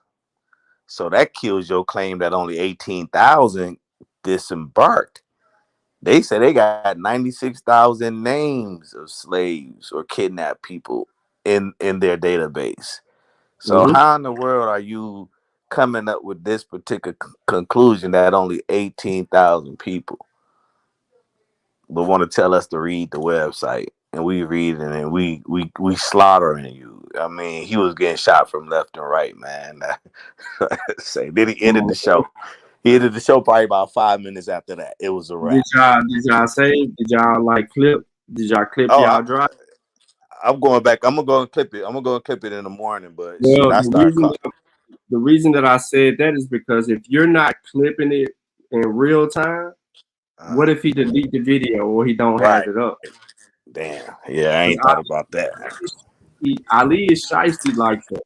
So that kills your claim that only 18,000 disembarked. They say they got 96,000 names of slaves or kidnapped people in their database. So how in the world are you coming up with this particular conclusion that only 18,000 people will want to tell us to read the website, and we read it and we slaughtering you. I mean, he was getting shot from left and right, man. Say, then he ended the show. He ended the show probably about 5 minutes after that. It was a wrap. Did y'all say? Did y'all like clip? Did y'all clip y'all drive? I'm going back. I'm gonna go and clip it. I'm gonna go and clip it in the morning. But Well, shit, the reason that I said that is because if you're not clipping it in real time, what if he delete the video or he don't have it up? Damn. Yeah, I ain't thought about that. Ali is shiesty like that.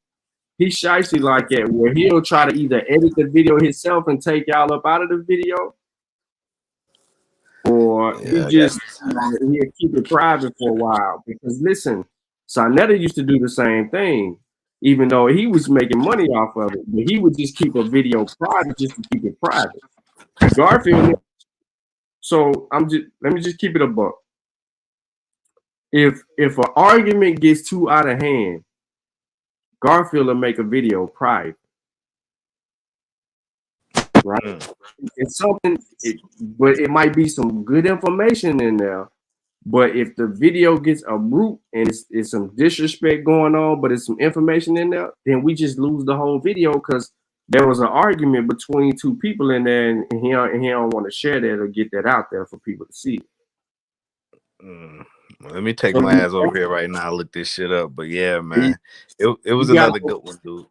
He's shiesty like that, where he'll try to either edit the video himself and take y'all up out of the video, or he'll keep it private for a while. Because listen, Sonetta used to do the same thing, even though he was making money off of it, but he would just keep a video private just to keep it private. Garfield. So let me just keep it a buck. If an argument gets too out of hand, Garfield will make a video private. Right? It's something, but it might be some good information in there. But if the video gets a root and it's some disrespect going on, but it's some information in there, then we just lose the whole video because there was an argument between two people in there, and he don't want to share that or get that out there for people to see. Let me take my ass over here right now. Look this shit up. But yeah, man, it was another good one, dude.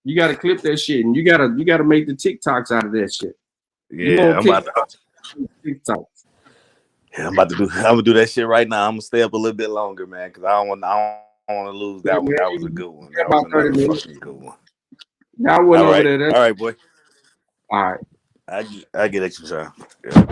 You gotta clip that shit, and you gotta make the TikToks out of that shit. Yeah, I'm about to TikToks. Yeah, I'm gonna do that shit right now. I'm gonna stay up a little bit longer, man, because I don't want to lose that one. That was a good one. That was another fucking good one. All right, boy. All right. I get extra time. Yeah.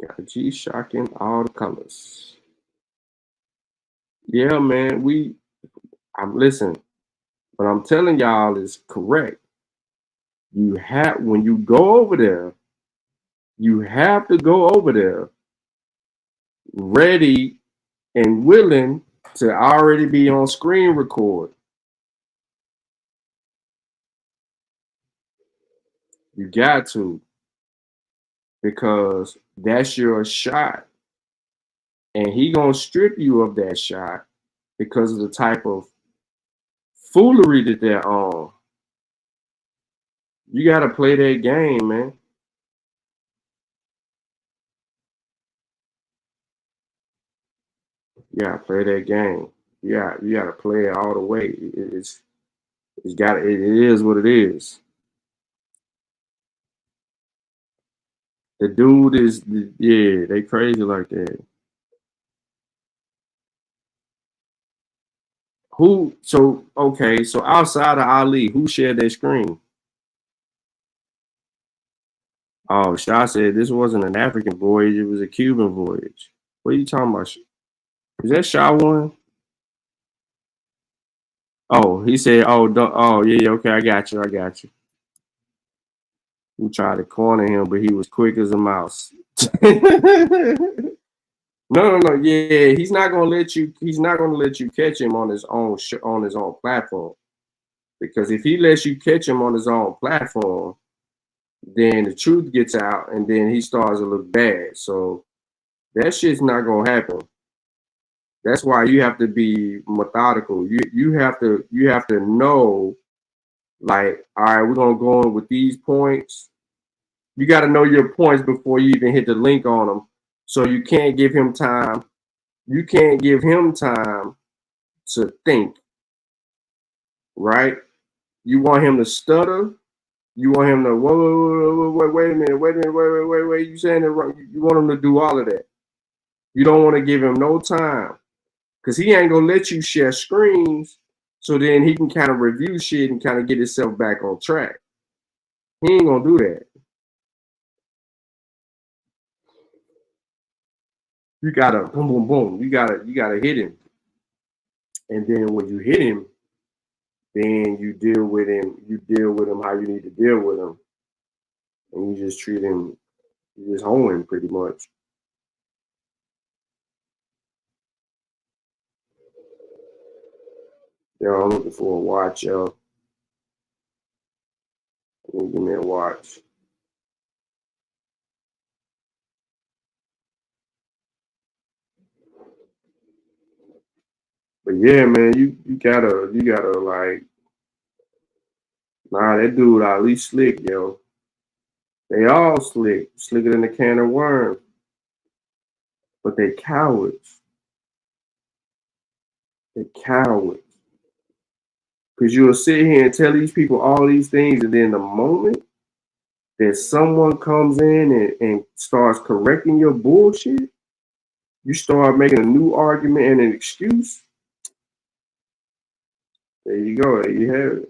Got a G-Shock in all the colors. Yeah, man. I'm listening. What I'm telling y'all is correct. When you go over there, you have to go over there ready and willing to already be on screen record. You got to, because that's your shot. And he gonna strip you of that shot because of the type of foolery that they're on. You gotta play that game, man. You gotta play that game. You gotta play it all the way. It is what it is. The dude is, they crazy like that. So outside of Ali, who shared their screen? Oh, Shah said this wasn't an African voyage, it was a Cuban voyage. What are you talking about? Is that Shah one? Oh, he said, yeah, okay, I got you. We tried to corner him, but he was quick as a mouse. No, yeah, he's not gonna let you catch him on his own platform. Because if he lets you catch him on his own platform, then the truth gets out and then he starts to look bad. So that shit's not gonna happen. That's why you have to be methodical. You have to know, like, all right, we're gonna go in with these points. You got to know your points before you even hit the link on them. So you can't give him time. You can't give him time to think, right? You want him to stutter. You want him to wait a minute. You saying it wrong? You want him to do all of that. You don't want to give him no time, because he ain't gonna let you share screens. So then he can kind of review shit and kind of get himself back on track. He ain't gonna do that. You gotta boom, boom, boom. You gotta hit him, and then when you hit him, then you deal with him. You deal with him how you need to deal with him, and you just treat him. You just hold him pretty much. Yo, I'm looking for a watch, yo. Give me a watch. But yeah, man, you gotta like, nah, that dude at least slick, yo. They all slick, slicker than a can of worms. But they cowards. They cowards. Because you'll sit here and tell these people all these things, and then the moment that someone comes in and starts correcting your bullshit, you start making a new argument and an excuse. There you go. There you have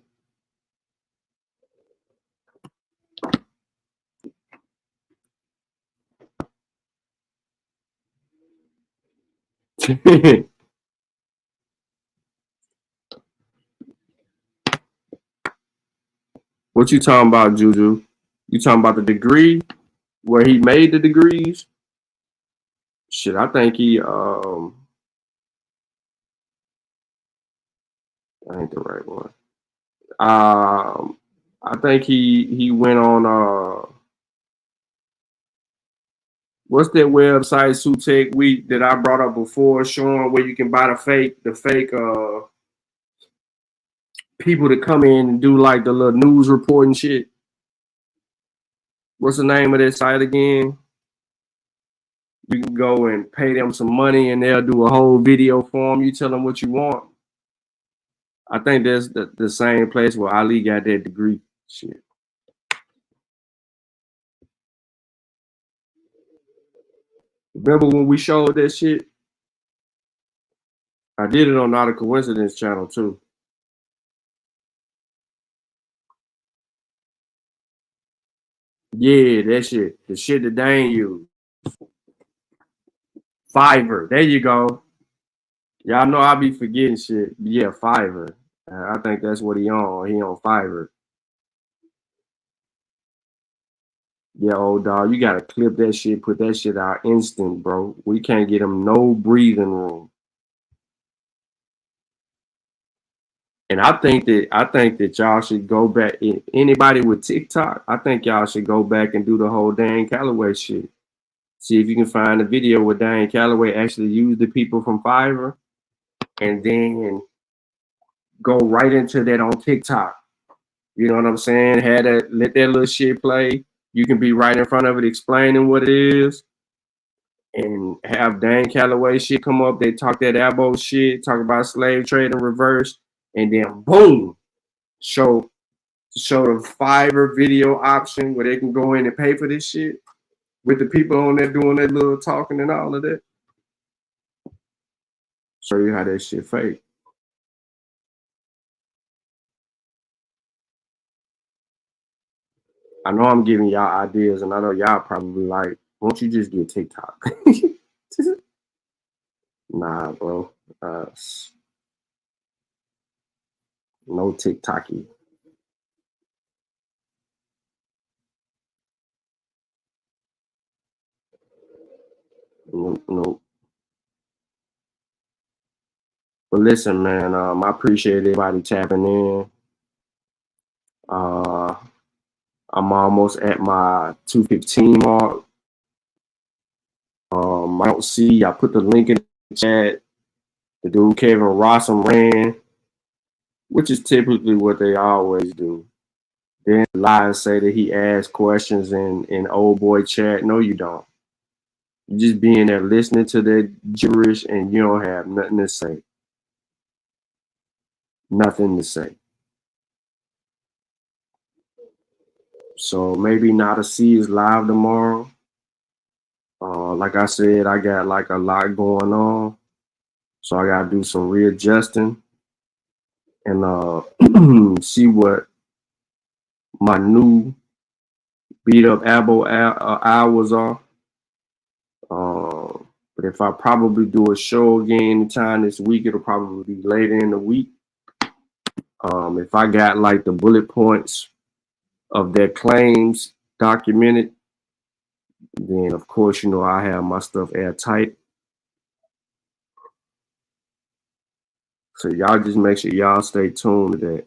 it. What you talking about, Juju? You talking about the degree where he made the degrees? Shit, I think he that ain't the right one. I think he went on what's that website, Sutech Week, that I brought up before, showing where you can buy the fake people to come in and do like the little news reporting shit. What's the name of that site again? You can go and pay them some money and they'll do a whole video for them. You tell them what you want. I think that's the same place where Ali got that degree shit. Remember when we showed that shit? I did it on Not a Coincidence channel too. Yeah, that shit. The shit that they ain't use. Fiverr. There you go. Y'all know I be forgetting shit. Yeah, Fiverr. I think that's what he on. He on Fiverr. Yeah, old dog, you gotta clip that shit, put that shit out instant, bro. We can't get him no breathing room. And I think that y'all should go back. Anybody with TikTok, I think y'all should go back and do the whole Dan Calloway shit. See if you can find a video where Dan Calloway actually used the people from Fiverr, and then go right into that on TikTok. You know what I'm saying? Let that little shit play. You can be right in front of it explaining what it is, and have Dan Calloway shit come up. They talk that Abo shit, talk about slave trade in reverse, and then boom, show the Fiverr video option where they can go in and pay for this shit with the people on there doing that little talking and all of that. Show you how that shit fake. I know I'm giving y'all ideas, and I know y'all probably like, won't you just get TikTok? Nah, bro. No TikToky. Nope. But listen, man, I appreciate everybody tapping in. I'm almost at my 215 mark. I don't see, I put the link in the chat. The dude Kevin Rossum ran, which is typically what they always do. Then lie and say that he asked questions in old boy chat. No, you don't. You just being there listening to that gibberish and you don't have nothing to say. Nothing to say. So maybe Not a C is live tomorrow. Like I said, I got like a lot going on. So I gotta do some readjusting and see what my new beat up Abo hours are. But if I probably do a show again anytime this week, it'll probably be later in the week. If I got like the bullet points of their claims documented, then of course, you know, I have my stuff airtight. So y'all just make sure y'all stay tuned to that.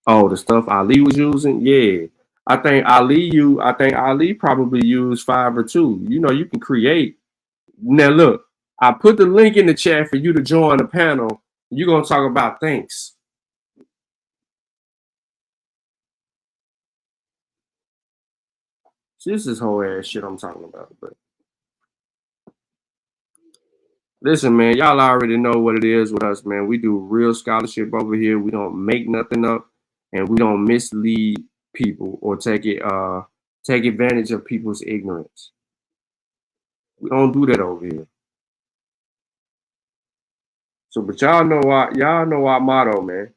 Oh, the stuff Ali was using, yeah. I think Ali probably used Fiverr too. You know, you can create. Now look, I put the link in the chat for you to join the panel. You're gonna talk about thanks. This is whole ass shit I'm talking about, but listen, man, y'all already know what it is with us, man. We do real scholarship over here. We don't make nothing up, and we don't mislead people or take advantage of people's ignorance. We don't do that over here. So, but y'all know our motto, man.